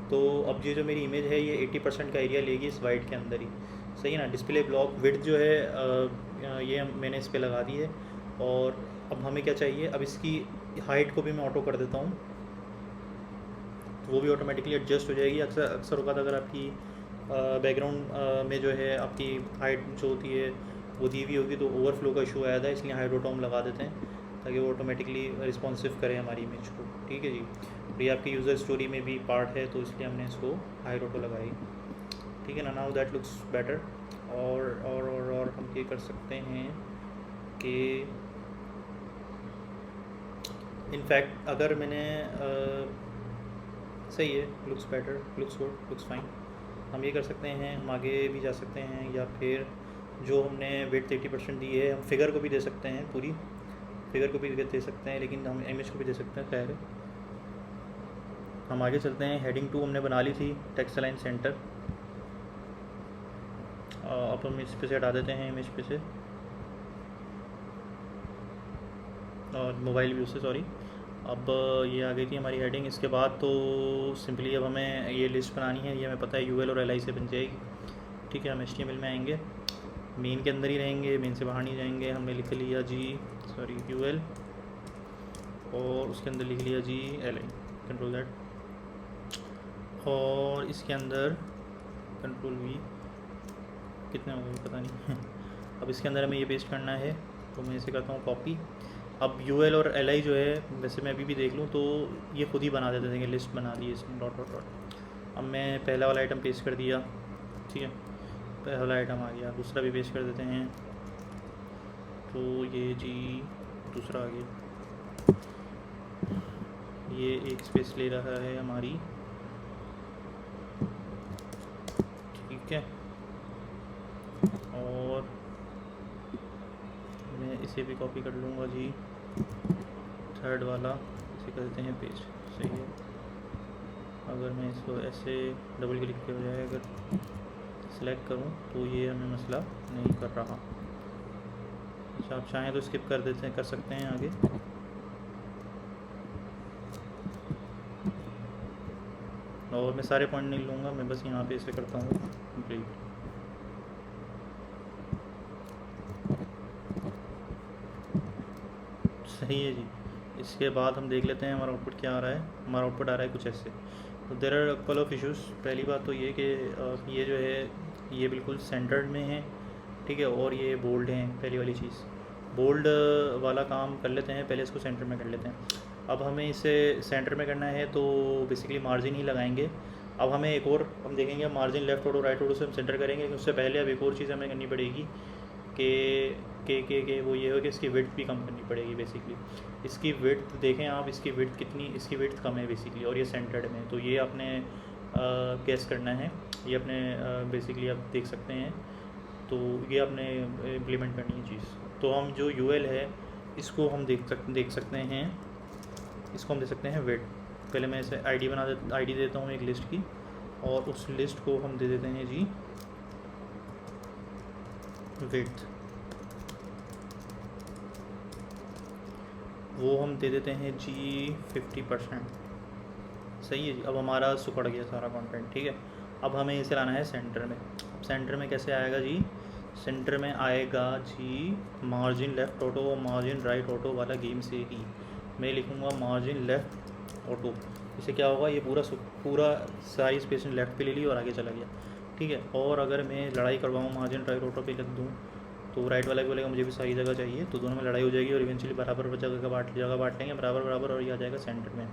तो अब ये जो मेरी इमेज है ये 80% का एरिया लेगी इस वाइट के अंदर ही, सही है ना। डिस्प्ले ब्लॉक विड्थ जो है ये मैंने इस पर लगा दी है। और अब हमें क्या चाहिए, अब इसकी हाइट को भी मैं ऑटो कर देता हूँ, वो भी ऑटोमेटिकली एडजस्ट हो जाएगी। अक्सर वक्त अगर आपकी बैकग्राउंड में जो है आपकी हाइट जो होती है वो दी हुई होगी तो ओवरफ्लो का इशू आया था, इसलिए हाइट ऑटो हम लगा देते हैं ताकि वो ऑटोमेटिकली रिस्पॉन्सिव करे हमारी इमेज को, ठीक है जी। और ये आपकी यूज़र स्टोरी में भी पार्ट है तो इसलिए हमने इसको हाइट ऑटो लगाई, ठीक है ना। Now that looks better. और हम ये कर सकते हैं कि इनफैक्ट अगर मैंने सही है, looks better, looks good, looks fine. हम ये कर सकते हैं, हम आगे भी जा सकते हैं, या फिर जो हमने विड्थ 80% दी है हम फिगर को भी दे सकते हैं, पूरी फिगर को भी दे सकते हैं, लेकिन हम इमेज को भी दे सकते हैं। खैर हम आगे चलते हैं। हेडिंग 2 हमने बना ली थी, टेक्स्ट अलाइन सेंटर। अब हम इस पे से हटा देते हैं, इमेज पे से और मोबाइल व्यू से, सॉरी। अब ये आ गई थी हमारी हेडिंग। इसके बाद तो सिंपली अब हमें ये लिस्ट बनानी है, ये हमें पता है यूएल और एलआई से बन जाएगी, ठीक है। हम एचटीएमएल में आएंगे, मेन के अंदर ही रहेंगे, मेन से बाहर नहीं जाएंगे। हमने लिख लिया जी, सॉरी, यूएल, और उसके अंदर लिख लिया जी एलआई, कंट्रोल दैट, और इसके अंदर कंट्रोल वी, कितने हो गए पता नहीं अब इसके अंदर हमें ये पेस्ट करना है, तो मैं इसे करता हूँ कॉपी। अब यूएल और एलआई जो है, वैसे मैं अभी भी देख लूँ तो ये खुद ही बना देते थे, लिस्ट बना दी इसमें, डॉट डॉट डॉट। अब मैं पहला वाला आइटम पेस्ट कर दिया, ठीक है, पहला वाला आइटम आ गया। दूसरा भी पेस्ट कर देते हैं, तो ये जी दूसरा आ गया। ये एक स्पेस ले रहा है हमारी, ठीक है। और मैं इसे भी कॉपी कर लूँगा जी, थर्ड वाला इसे कर देते हैं पेस्ट, सही है। अगर मैं इसको ऐसे डबल क्लिक के बजाय अगर सेलेक्ट करूं तो ये हमें मसला नहीं कर रहा। अच्छा, आप चाहें तो स्किप कर देते हैं, कर सकते हैं आगे। और मैं सारे पॉइंट नहीं लूँगा, मैं बस यहाँ पे इसे करता हूँ कंप्लीट। सही है जी। इसके बाद हम देख लेते हैं हमारा आउटपुट क्या आ रहा है। हमारा आउटपुट आ रहा है कुछ ऐसे। तो there are couple of issues. पहली बात तो ये कि ये जो है ये बिल्कुल सेंटर्ड में है, ठीक है, और ये बोल्ड हैं। पहली वाली चीज़, बोल्ड वाला काम कर लेते हैं, पहले इसको सेंटर में कर लेते हैं। अब हमें इसे सेंटर में करना है तो बेसिकली मार्जिन ही लगाएंगे। अब हमें एक और हम देखेंगे, margin left auto right auto से हम सेंटर करेंगे, लेकिन उससे पहले अब एक और चीज़ हमें करनी पड़ेगी कि वो ये हो कि इसकी विड्थ भी कम करनी पड़ेगी। बेसिकली इसकी विड्थ देखें आप, इसकी विड्थ कितनी, इसकी विड्थ कम है बेसिकली, और ये सेंटर्ड में। तो ये आपने कैस करना है, ये अपने बेसिकली आप देख सकते हैं, तो ये आपने इम्प्लीमेंट करनी है चीज़। तो हम जो यूएल है इसको हम देख सकते हैं, इसको हम दे सकते हैं विड्थ। पहले मैं इसे आईडी देता हूँ एक लिस्ट की, और उस लिस्ट को हम दे देते हैं जी विड्थ, वो हम दे देते हैं जी 50%। सही है जी। अब हमारा सुखड़ गया सारा कंटेंट, ठीक है। अब हमें इसे लाना है सेंटर में। सेंटर में कैसे आएगा जी, सेंटर में आएगा जी मार्जिन लेफ़्ट ऑटो और मार्जिन राइट ऑटो वाला गेम से ही। मैं लिखूँगा मार्जिन लेफ़्ट ऑटो, इससे क्या होगा, ये पूरा सारी स्पेस लेफ़्ट पे ले ली और आगे चला गया, ठीक है। और अगर मैं लड़ाई करवाऊँ मार्जिन राइट ऑटो पे लिख दूँ तो राइट वाला भी बोलेगा मुझे भी सारी जगह चाहिए, तो दोनों में लड़ाई हो जाएगी और इवेंचुअली बराबर जगह बांट लेंगे, बराबर, और ये आ जाएगा सेंटर में।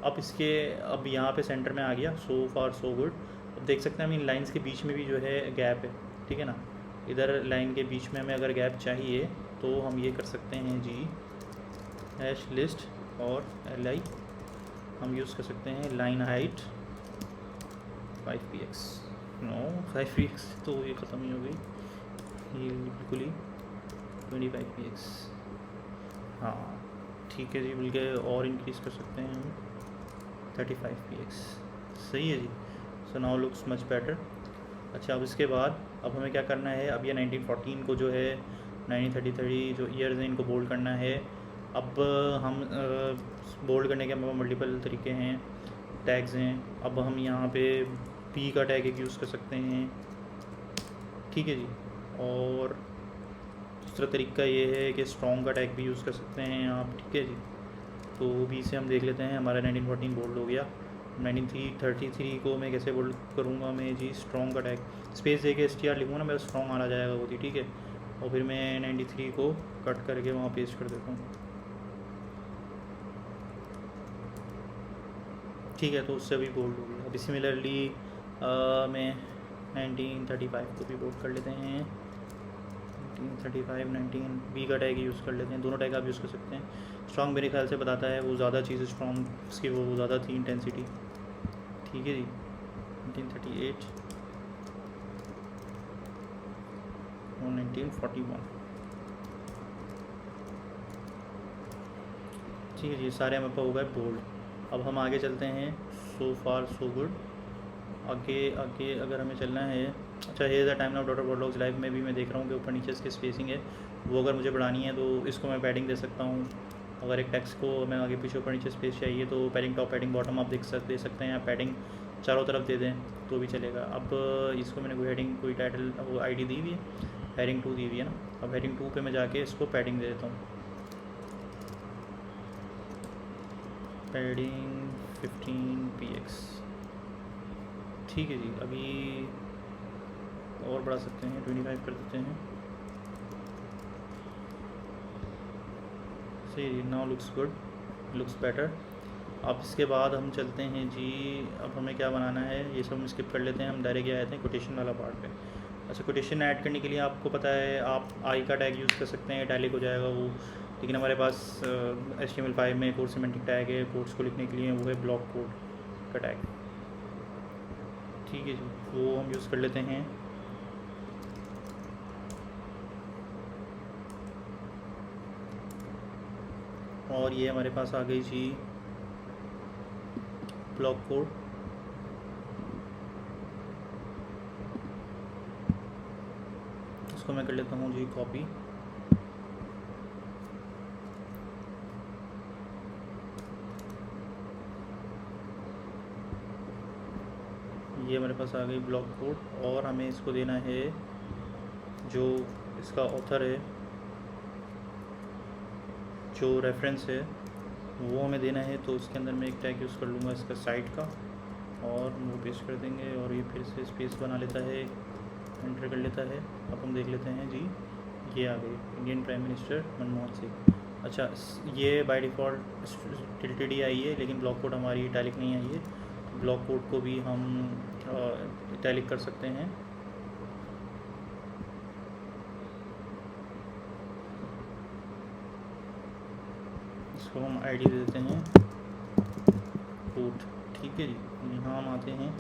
अब यहाँ पे सेंटर में आ गया, सो फार सो गुड। अब देख सकते हैं हम इन लाइंस के बीच में भी जो है गैप है, ठीक है ना। इधर लाइन के बीच में हमें अगर गैप चाहिए तो हम ये कर सकते हैं जी हैश लिस्ट और li हम यूज़ कर सकते हैं line height 5px। No 5px तो ये ख़त्म ही हो गई, ये बिल्कुल ही 25px। हाँ ठीक है जी, बल्कि और इंक्रीज़ कर सकते हैं हम 35px। सही है जी। So now looks much better. अच्छा अब इसके बाद अब हमें क्या करना है, अब ये 1914 को जो है 1933 जो ईयर्स हैं इनको बोल्ड करना है। अब हम बोल्ड करने के हमारे मल्टीपल तरीके हैं, टैग्स हैं। अब हम यहाँ पे पी का टैग एक यूज़ कर सकते हैं, ठीक है जी। और दूसरा तरीका ये है कि स्ट्रॉन्ग का टैग भी यूज़ कर सकते हैं आप, ठीक है जी। तो बी से हम देख लेते हैं, हमारा 1914 बोल्ड हो गया। 1933 को मैं कैसे बोल्ड करूँगा, मैं जी स्ट्रॉन्ग का टैग स्पेस दे के STR लिखूँगा ना, मेरा स्ट्रॉन्ग आना जाएगा वो थी, ठीक है। और फिर मैं 93 को कट करके वहाँ पेस्ट कर देता हूँ, ठीक है। तो उससे अभी बोल्ड हो गया। अभी सिमिलरली मैं 1935 को भी बोल्ड कर लेते हैं। 1935 19 बी का टैग यूज़ कर लेते हैं, दोनों टैग आप यूज़ कर सकते हैं। स्ट्रॉन्ग मेरे ख्याल से बताता है वो ज़्यादा चीज़ स्ट्रॉन्ग उसकी वो ज़्यादा थी इंटेंसिटी, ठीक है जी। 1938 और 1941, ठीक है जी। सारे हमारे पास हो गए बोल्ड। अब हम आगे चलते हैं। So far so good. आगे आगे अगर हमें चलना है, अच्छा here the time now doctor Borlaug's life में भी मैं देख रहा हूँ कि ऊपर नीचे इसकी स्पेसिंग है, वो अगर मुझे बढ़ानी है तो इसको मैं पैडिंग दे सकता हूँ। अगर एक टेक्स्ट को मैं आगे पीछे ऊपर नीचे स्पेस चाहिए तो पैडिंग टॉप पैडिंग बॉटम आप दे सकते हैं, या पैडिंग चारों तरफ दे दें तो भी चलेगा। अब इसको मैंने कोई हेडिंग कोई टाइटल वो ID दी हुई है, हेडिंग 2 दी हुई है ना। अब हेडिंग 2 पे मैं जाके इसको पैडिंग दे देता हूँ, पैडिंग 15px, ठीक है जी। अभी और बढ़ा सकते हैं, 25 कर देते हैं, सही। Now looks good, looks better. अब इसके बाद हम चलते हैं जी, अब हमें क्या बनाना है ये सब हम स्किप कर लेते हैं, हम डायरेक्ट आए थे कोटेशन वाला पार्ट पे। अच्छा कोटेशन ऐड करने के लिए आपको पता है आप आई का टैग यूज़ कर सकते हैं, इटैलिक हो जाएगा वो। लेकिन हमारे पास HTML5 में कोड सिमेंटिक टैग है कोड्स को लिखने के लिए, वो है ब्लॉक कोड का टैग, ठीक है जी। वो हम यूज़ कर लेते हैं। और ये हमारे पास आ गई जी ब्लॉक कोड। इसको मैं कर लेता हूँ जी कॉपी। ये हमारे पास आ गई ब्लॉक कोड। और हमें इसको देना है जो इसका ऑथर है, जो रेफरेंस है वो हमें देना है। तो उसके अंदर मैं एक टैग यूज़ कर लूँगा इसका साइट का, और वो पेस्ट कर देंगे। और ये फिर से स्पेस बना लेता है, एंटर कर लेता है। अब हम देख लेते हैं जी, ये आ गई Indian prime minister Manmohan Singh. अच्छा ये बाय डिफ़ॉल्ट टिल्टेड ही आई है, लेकिन ब्लॉक कोड हमारी इटैलिक नहीं आई है। ब्लॉक कोड को भी हम इटैलिक कर सकते हैं। इसको हम ID दे देते हैं रूट, ठीक है जी। यहाँ हम आते हैं,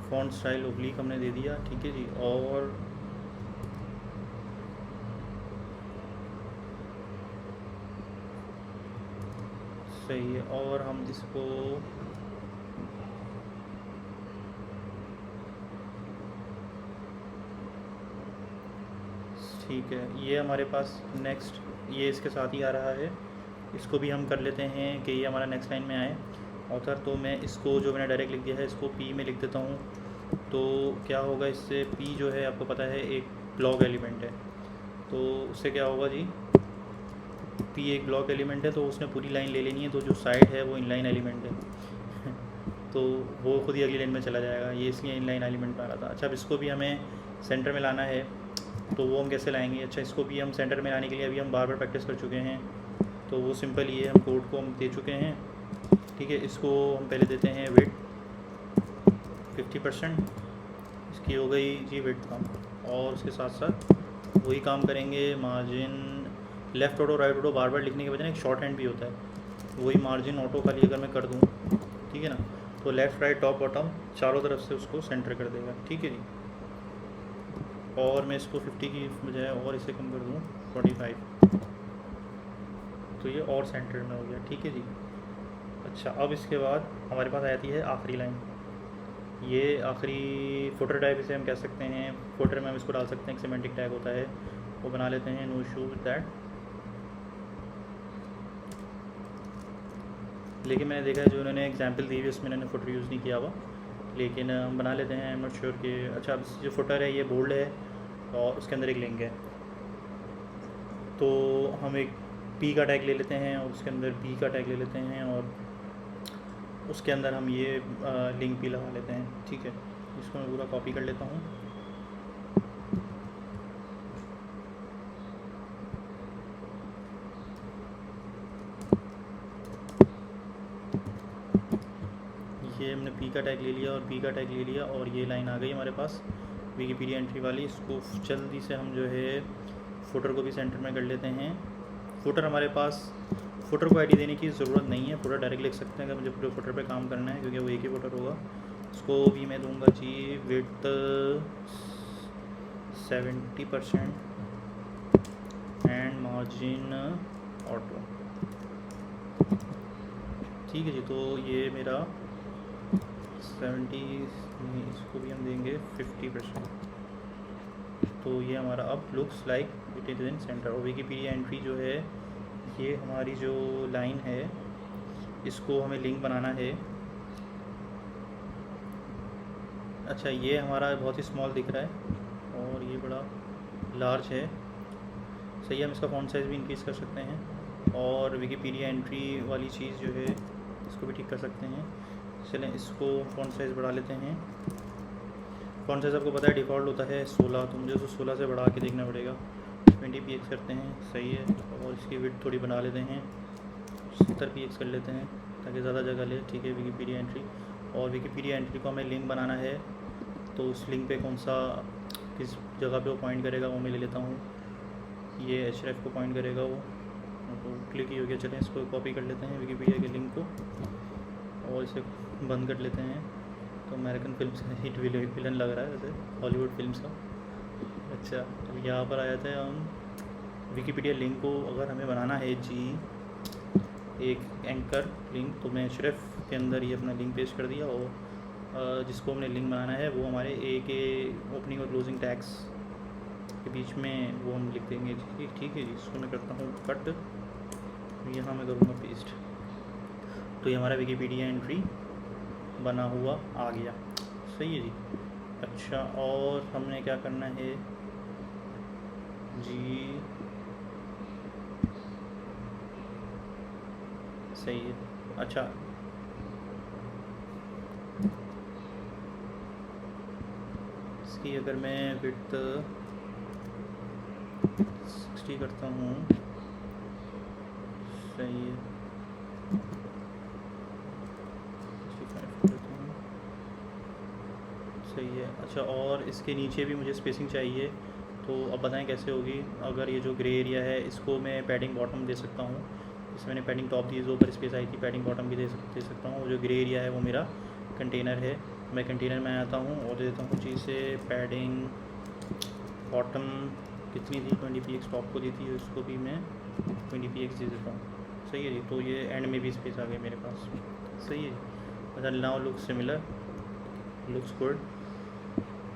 फॉन्ट स्टाइल ओब्लिक हमने दे दिया, ठीक है जी। और सही है। और हम इसको ठीक है, ये हमारे पास नेक्स्ट ये इसके साथ ही आ रहा है। इसको भी हम कर लेते हैं कि ये हमारा नेक्स्ट लाइन में आए ऑथर। तो मैं इसको जो मैंने डायरेक्ट लिख दिया है इसको P में लिख देता हूँ। तो क्या होगा इससे, P जो है आपको पता है एक ब्लॉक एलिमेंट है, तो उससे क्या होगा जी, P एक ब्लॉक एलिमेंट है तो उसने पूरी लाइन ले लेनी है, तो जो साइड है वो इनलाइन एलिमेंट है तो वो खुद ही अगली लाइन में चला जाएगा, ये इसलिए इन लाइन एलिमेंट में आ रहा था। अच्छा, अब इसको भी हमें सेंटर में लाना है, तो वो हम कैसे लाएंगे? अच्छा, इसको भी हम सेंटर में लाने के लिए अभी हम बार बार प्रैक्टिस कर चुके हैं, तो वो सिंपल ये हम कोड को हम दे चुके हैं, ठीक है। इसको हम पहले देते हैं विड्थ 50%, इसकी हो गई जी विड्थ कम, और उसके साथ साथ वही काम करेंगे margin left auto right auto बार बार लिखने के बजाय एक शॉर्ट हैंड भी होता है, वही मार्जिन ऑटो खाली अगर मैं कर दूँ, ठीक है ना, तो लेफ़्ट राइट टॉप बॉटम चारों तरफ से उसको सेंटर कर देगा, ठीक है जी। और मैं इसको 50 की बजाय और इसे कम कर दूँ 45, तो ये और सेंटर में हो गया, ठीक है जी। अच्छा, अब इसके बाद हमारे पास आ जाती है आखिरी लाइन, ये आखिरी फुटर टाइप इसे हम कह सकते हैं। फुटर में हम इसको डाल सकते हैं, एक सिमेंटिक टैग होता है, वो बना लेते हैं, नो इशू विद दैट। लेकिन मैंने देखा है जो इन्होंने एग्जांपल दी हुई उसमें इन्होंने फुटर यूज़ नहीं किया हुआ, लेकिन हम बना लेते हैं। आई एम नॉट श्योर कि अच्छा, अब जो फुटर है ये बोल्ड है और उसके अंदर एक लिंक है, तो हम एक पी का टैग ले लेते हैं और उसके अंदर बी का टैग ले लेते हैं और उसके अंदर हम ये लिंक भी लगा लेते हैं, ठीक है। इसको मैं पूरा कॉपी कर लेता हूँ। ये हमने पी का टैग ले लिया और बी का टैग ले लिया, और ये लाइन आ गई हमारे पास विकिपीडिया एंट्री वाली। इसको जल्दी से हम जो है फुटर को भी सेंटर में कर लेते हैं। फुटर हमारे पास, फुटर को आईडी देने की ज़रूरत नहीं है, फुटर डायरेक्ट लिख सकते हैं अगर मुझे पूरे फुटर पे काम करना है, क्योंकि वो एक ही फुटर होगा। इसको भी मैं दूंगा जी विड्थ 70% एंड मार्जिन ऑटो, ठीक है जी। तो ये मेरा 70, इसको भी हम देंगे 50%, तो ये हमारा अब looks like it is in centre. और विकिपीडिया एंट्री जो है, ये हमारी जो लाइन है, इसको हमें लिंक बनाना है। अच्छा, ये हमारा बहुत ही स्मॉल दिख रहा है और ये बड़ा लार्ज है, सही है। हम इसका फॉन्ट साइज़ भी इंक्रीज़ कर सकते हैं, और विकिपीडिया एंट्री वाली चीज़ जो है इसको भी ठीक कर सकते हैं। चलें, इसको फॉन्ट साइज़ बढ़ा लेते हैं। फॉन्ट साइज़ आपको पता है डिफ़ॉल्ट होता है 16, तो मुझे उसको 16 से बढ़ा के देखना पड़ेगा। 20 px करते हैं, सही है। और इसकी विड्थ थोड़ी बना लेते हैं, 70 px कर लेते हैं ताकि ज़्यादा जगह ले, ठीक है। विकिपीडिया एंट्री, और विकिपीडिया एंट्री को हमें लिंक बनाना है, तो उस लिंक पे कौन सा, किस जगह पे वो पॉइंट करेगा वो मैं ले लेता हूँ। ये href को पॉइंट करेगा वो, तो क्लिक ही हो गया। चलें, इसको कॉपी कर लेते हैं विकिपीडिया के लिंक को और इसे बंद कर लेते हैं। तो अमेरिकन फिल्म्स का हिट विलन लग रहा है वैसे, हॉलीवुड फिल्म्स का। अच्छा, अब यहाँ पर आ जाते हैं हम। विकिपीडिया लिंक को अगर हमें बनाना है जी एक एंकर लिंक, तो मैं href के अंदर ही अपना लिंक पेस्ट कर दिया, और जिसको हमने लिंक बनाना है वो हमारे ए के ओपनिंग और क्लोजिंग टैग्स के बीच में वो हम लिख देंगे जी, ठीक है जी। इसको मैं करता हूँ कट, यहाँ मैं करूँगा पेस्ट, तो ये हमारा विकिपीडिया एंट्री बना हुआ आ गया, सही है जी। अच्छा, और हमने क्या करना है जी, सही है। अच्छा, इसकी अगर मैं विड्थ 60 करता हूँ, सही है, 65 करता हूँ, सही है। अच्छा, और इसके नीचे भी मुझे स्पेसिंग चाहिए, तो अब बताएं कैसे होगी। अगर ये जो ग्रे एरिया है इसको मैं पैडिंग बॉटम दे सकता हूँ, इसमें मैंने पैडिंग टॉप दी, जो ऊपर स्पेस आई थी पैडिंग बॉटम भी दे सकता हूँ। जो ग्रे एरिया है वो मेरा कंटेनर है, मैं कंटेनर में आता हूँ और दे देता हूँ चीज़ से पैडिंग बॉटम कितनी थी, 20 px टॉप को दी थी, उसको भी मैं 20 px दे देता हूँ, सही है जी। तो ये एंड में भी स्पेस आ गई मेरे पास, सही है। अच्छा, now look similar, looks good.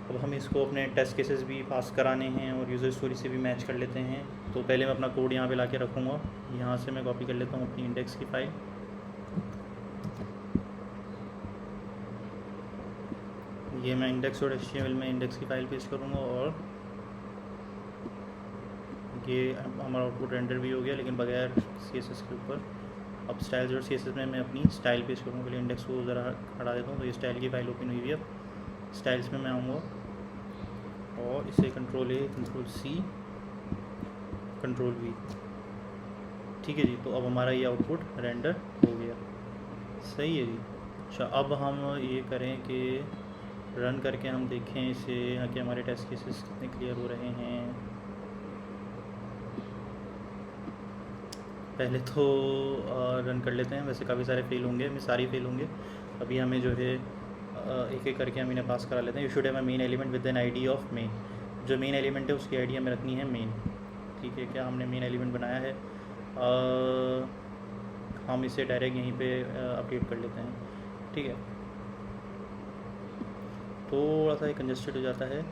अब हम इसको अपने टेस्ट केसेस भी पास कराने हैं और यूज़र स्टोरी से भी मैच कर लेते हैं। तो पहले मैं अपना कोड यहाँ पे ला के रखूँगा, यहाँ से मैं कॉपी कर लेता हूँ अपनी इंडेक्स की फ़ाइल, ये मैं index.html में इंडेक्स की फ़ाइल पेस्ट करूँगा, और ये हमारा आउटपुट रेंडर भी हो गया लेकिन बगैर CSS के ऊपर। अब स्टाइल्स और CSS में मैं अपनी स्टाइल पेश करूँगा। पहले इंडेक्स को ज़रा हटा देता हूँ, तो ये स्टाइल की फाइल ओपन हुई हुई है। अब स्टाइल्स में मैं आऊँगा और इसे Ctrl+A Ctrl+C Ctrl+V, ठीक है जी। तो अब हमारा ये आउटपुट रेंडर हो गया, सही है जी। अच्छा, अब हम ये करें कि रन करके हम देखें इसे कि हमारे टेस्ट केसेस कितने क्लियर हो रहे हैं। पहले तो रन कर लेते हैं, वैसे काफ़ी सारे फेल होंगे, हमें सारी फेल होंगे। अभी हमें जो है एक एक करके हम इन्हें पास करा लेते हैं। You should have a main element with an ID of main. जो मेन एलिमेंट है उसकी आईडी हमें रखनी है मेन, ठीक है। क्या हमने मेन एलिमेंट बनाया है, हम इसे डायरेक्ट यहीं पे अपडेट कर लेते हैं, ठीक है। थोड़ा सा ये कंजेस्टेड हो जाता है,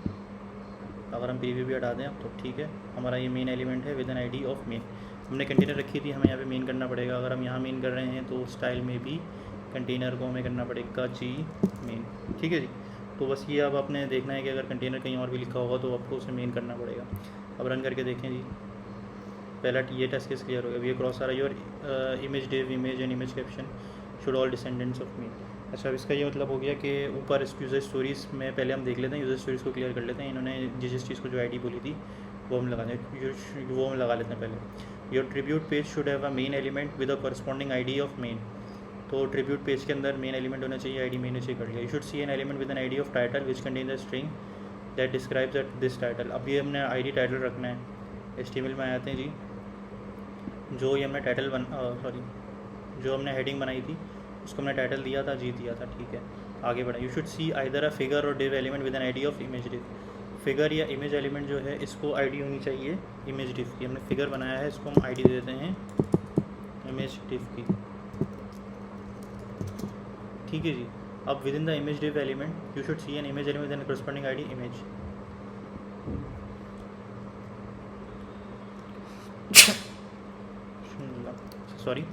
अगर हम प्रीव्यू भी हटा दें तो ठीक है। हमारा ये मेन एलिमेंट है with an ID of main. हमने कंटेनर रखी थी, हमें यहाँ पे मेन करना पड़ेगा। अगर हम यहाँ मेन कर रहे हैं तो स्टाइल में भी कंटेनर को हमें करना पड़ेगा जी मेन, ठीक है जी। तो बस ये अब आपने देखना है कि अगर कंटेनर कहीं और भी लिखा होगा तो आपको उसे मेन करना पड़ेगा। अब रन करके देखें जी, पहला ये टेस्ट केस क्लियर हो गया। अब ये क्रॉस आ रहा है, your image div image and image caption should all descendants of main. अच्छा, अब इसका ये मतलब हो गया कि ऊपर यूज़र स्टोरीज़ में पहले हम देख लेते हैं, यूज़र स्टोरीज़ को क्लियर कर लेते हैं। इन्होंने जिस चीज़ को जो आईडी बोली थी वो हम लगा लेते हैं पहले। Your tribute page should have a main element with a corresponding ID of main. तो ट्रिब्यूट पेज के अंदर मेन एलिमेंट होना चाहिए, आईडी मेन चाहिए, कर लिया। You should see an element with an ID of title which contain the string that describes that this title. अब ये हमने आईडी टाइटल रखना है। HTML में आते हैं जी, जो ये हमने टाइटल जो हमने हेडिंग बनाई थी उसको हमने टाइटल दिया था, जी दिया था, ठीक है। आगे बढ़ा, you should see either a figure or div element with an ID of image div. Figure या इमेज एलिमेंट जो है इसको आईडी होनी चाहिए इमेज डिव की। हमने फिगर बनाया है, इसको हम आईडी दे देते हैं इमेज डिव की, ठीक है जी। अब within the image div element you should see an image element with an corresponding ID image. Sorry,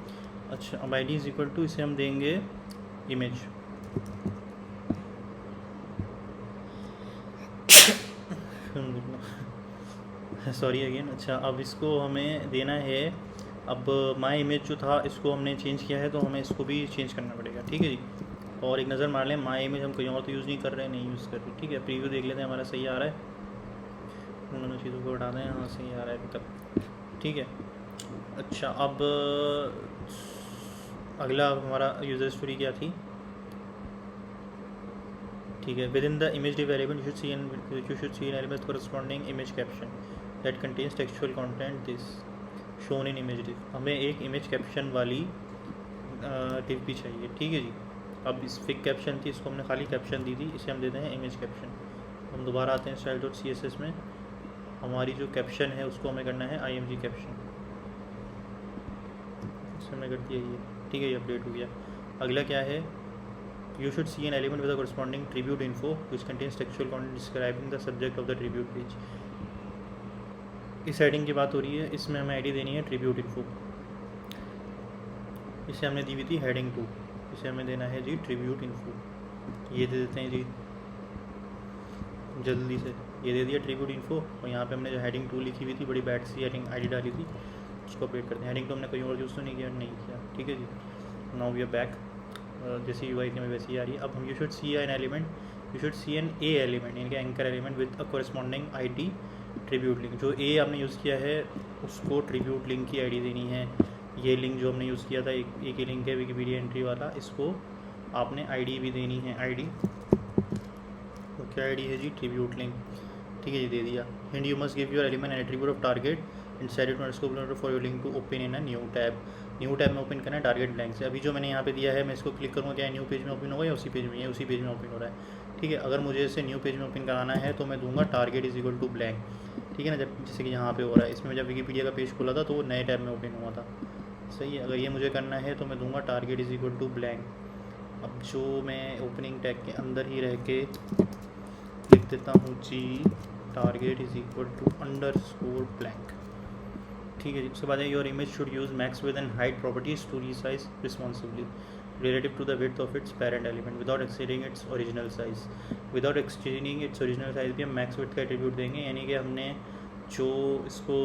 अच्छा, अब आईडी इज इक्वल टू, इसे हम देंगे इमेज। Sorry again. अच्छा, अब इसको हमें देना है, अब माई इमेज जो था इसको हमने चेंज किया है तो हमें इसको भी चेंज करना पड़ेगा, ठीक है जी। और एक नज़र मार लें, माई इमेज हम कहीं और तो यूज़ नहीं कर रहे हैं, नहीं यूज़ कर रहे, ठीक है। प्रीव्यू देख लेते हैं हमारा सही आ रहा है, उन दोनों चीज़ों को हटा दें, हाँ सही आ रहा है अभी तक, ठीक है। अच्छा, अब अगला हमारा यूज़र स्टोरी क्या थी, ठीक है। Within the image div element you should see an element corresponding image caption that contains textual content this shown in image div. हमें एक इमेज कैप्शन वाली डिव भी चाहिए, ठीक है जी। अब इस फिक कैप्शन थी, इसको हमने खाली कैप्शन दी थी, इसे हम देते हैं इमेज कैप्शन। हम दोबारा आते हैं style.css में, हमारी जो कैप्शन है उसको हमें करना है img कैप्शन, इसे हमने कर दिया ये, ठीक है, ये अपडेट हो गया। अगला क्या है, you should see an element with the corresponding tribute info which contains textual content describing the subject of the tribute page. इस हेडिंग की बात हो रही है, इसमें हमें आईडी देनी है ट्रिब्यूट इन्फो। इसे हमने दी हुई थी हेडिंग 2, इसे हमें देना है जी ट्रिब्यूट इन्फो। ये दे देते हैं जी जल्दी से, ये दे दिया ट्रिब्यूट इन्फो। और यहाँ पे हमने जो हेडिंग 2 लिखी हुई थी, बड़ी बैड सी हेडिंग आईडी डाली थी, उसको अपडेट करते हैं। हेडिंग 2 हमने कोई और यूज़ तो नहीं किया, ठीक है जी। नाउ वी आर बैक, जैसे UI थी हमें वैसे ही आ रही है। अब हम you should see an element, you should see an A element, यानी कि anchor element with a corresponding ID tribute link. जो ए आपने यूज़ किया है उसको ट्रिब्यूट लिंक की आईडी देनी है। ये लिंक जो हमने यूज़ किया था, एक ही लिंक है विकिपीडिया एंट्री वाला, इसको आपने आईडी भी देनी है। आईडी तो क्या आईडी है जी, ट्रिब्यूट लिंक, ठीक है जी, दे दिया। And you must give your element an attribute of target and set it underscore for your link to open in a new tab. New tab में ओपन करना है टारगेट ब्लैंक से। अभी जो मैंने यहाँ पे दिया है, मैं इसको क्लिक करूँगा, क्या न्यू पेज में ओपन होगा या उसी पेज में, या उसी पेज में ओपन हो रहा है, ठीक है। अगर मुझे इसे न्यू पेज में ओपन कराना है तो मैं दूंगा target is equal to blank, ठीक है ना। जब जैसे कि यहाँ पे हो रहा है, इसमें जब विकिपीडिया का पेज खुला था तो वो नए टैब में ओपन हुआ था, सही है। अगर ये मुझे करना है तो मैं दूंगा target is equal to blank. अब जो मैं ओपनिंग टैग के अंदर ही रह के लिख देता हूँ जी target is equal to underscore blank, ठीक है जी। उसके बाद your image should use max width and height properties to resize responsibly relative to the width of its parent element without exceeding its original size। without exceeding its original size भी हम max width का एट्रीब्यूट देंगे, यानी कि हमने जो इसको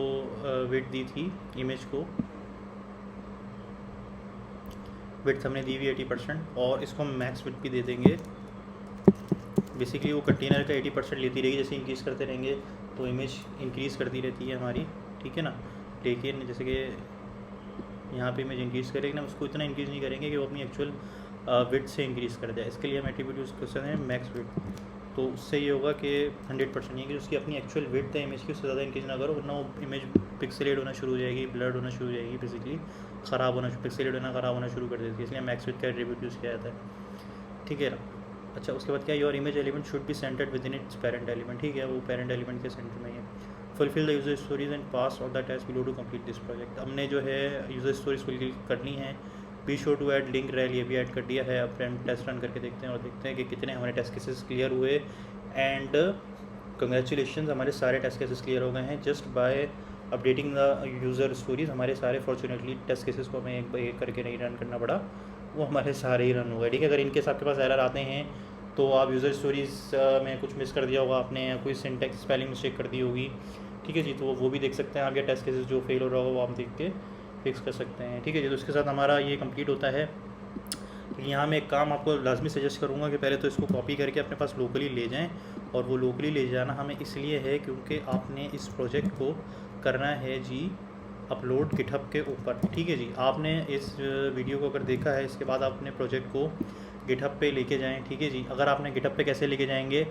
width दी थी इमेज को, विड्थ हमने दी हुई 80% और इसको हम मैक्स विड्थ भी दे देंगे। बेसिकली वो कंटेनर का 80% लेती रहेगी, जैसे इंक्रीज़ करते रहेंगे तो इमेज इंक्रीज़ करती रहती है हमारी, ठीक है ना। लेकिन जैसे कि यहाँ पे इमेज इंक्रीज़ करेगी ना, उसको इतना इंक्रीज़ नहीं करेंगे कि वो अपनी एक्चुअल विड्थ से इंक्रीज़ कर जाए। इसके लिए हम एट्रीब्यूट यूज़ कर सकते हैं मैक्स विड्थ। तो उससे ये होगा कि 100% ये कि उसकी अपनी एक्चुअल विड्थ है इमेज की, उससे ज़्यादा इंक्रीज़ ना करो, वरना वो इमेज पिक्सेलेट होना शुरू हो जाएगी, ब्लर्ड होना शुरू हो जाएगी, बेसिकली ख़राब होना, पिक्सेलेट होना ख़राब होना शुरू कर देती है। इसलिए मैक्स विड्थ का एट्रीब्यूट यूज़ किया जाता है, ठीक है ना। अच्छा, उसके बाद क्या, your image element should be centred within its parent element, ठीक है, वो पेरेंट एलिमेंट के सेंटर में है। Fulfil the user stories and pass of the test below to complete this project. हमने जो है यूज़र स्टोरीज फुलफिल करनी है। बी शोर टू ऐड लिंक रेल, ये भी ऐड कर दिया है। अब फ्रेंड टेस्ट रन करके देखते हैं और देखते हैं कि कितने हमारे टेस्ट केसेस क्लियर हुए। एंड कंग्रेचुलेशन, हमारे सारे टेस्ट केसेस क्लियर हो गए हैं just by updating the user stories. हमारे सारे फॉर्चुनेटली टेस्ट केसेस को हमें एक करके नहीं रन करना पड़ा, वो हमारे सारे ही रन हो गए, ठीक है। अगर इनकेस आपके पास एरर आते हैं तो आप यूज़र स्टोरीज़ में कुछ मिस कर दिया होगा आपने, या कोई सिंटेक्स स्पेलिंग मिस्टेक कर दी होगी, ठीक है जी, तो वो भी देख सकते हैं। आपके टेस्ट केसेस जो फेल हो रहा होगा वो आप देख के फिक्स कर सकते हैं, ठीक है जी। तो इसके साथ हमारा ये कंप्लीट होता है। यहाँ मैं एक काम आपको लाजमी सजेस्ट करूँगा कि पहले तो इसको कॉपी करके अपने पास लोकली ले जाएं। और वो लोकली ले जाना हमें इसलिए है क्योंकि आपने इस प्रोजेक्ट को करना है जी अपलोड गिटहब के ऊपर, ठीक है जी। आपने इस वीडियो को अगर देखा है, इसके बाद आप अपने प्रोजेक्ट को गिटहब पे लेके जाएं, ठीक है जी। अगर आपने गिटहब पे कैसे लेके जाएंगे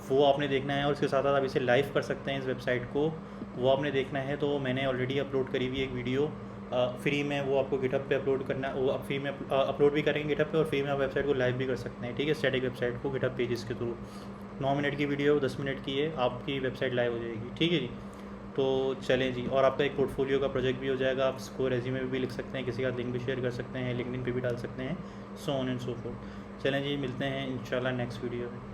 वो आपने देखना है, और इसके साथ साथ आप इसे लाइव कर सकते हैं इस वेबसाइट को, वो आपने देखना है। तो मैंने ऑलरेडी अपलोड करी हुई एक वीडियो फ्री में, वो आपको गिटहब पे अपलोड करना, वो आप फ्री में अपलोड भी करेंगे गिटहब पे, और फ्री में आप वेबसाइट को लाइव भी कर सकते हैं, ठीक है, स्टैटिक वेबसाइट को गिटहब पेजेस के थ्रू। 9 मिनट की वीडियो 10 मिनट की है, आपकी वेबसाइट लाइव हो जाएगी, ठीक है जी। तो चलें जी, और आपका एक पोर्टफोलियो का प्रोजेक्ट भी हो जाएगा। आप इसको रेज्यूमे में भी लिख सकते हैं, किसी का लिंक भी शेयर कर सकते हैं, लिंक्डइन पे भी डाल सकते हैं, so on and so fourth. चलें जी, मिलते हैं इंशाल्लाह नेक्स्ट वीडियो में।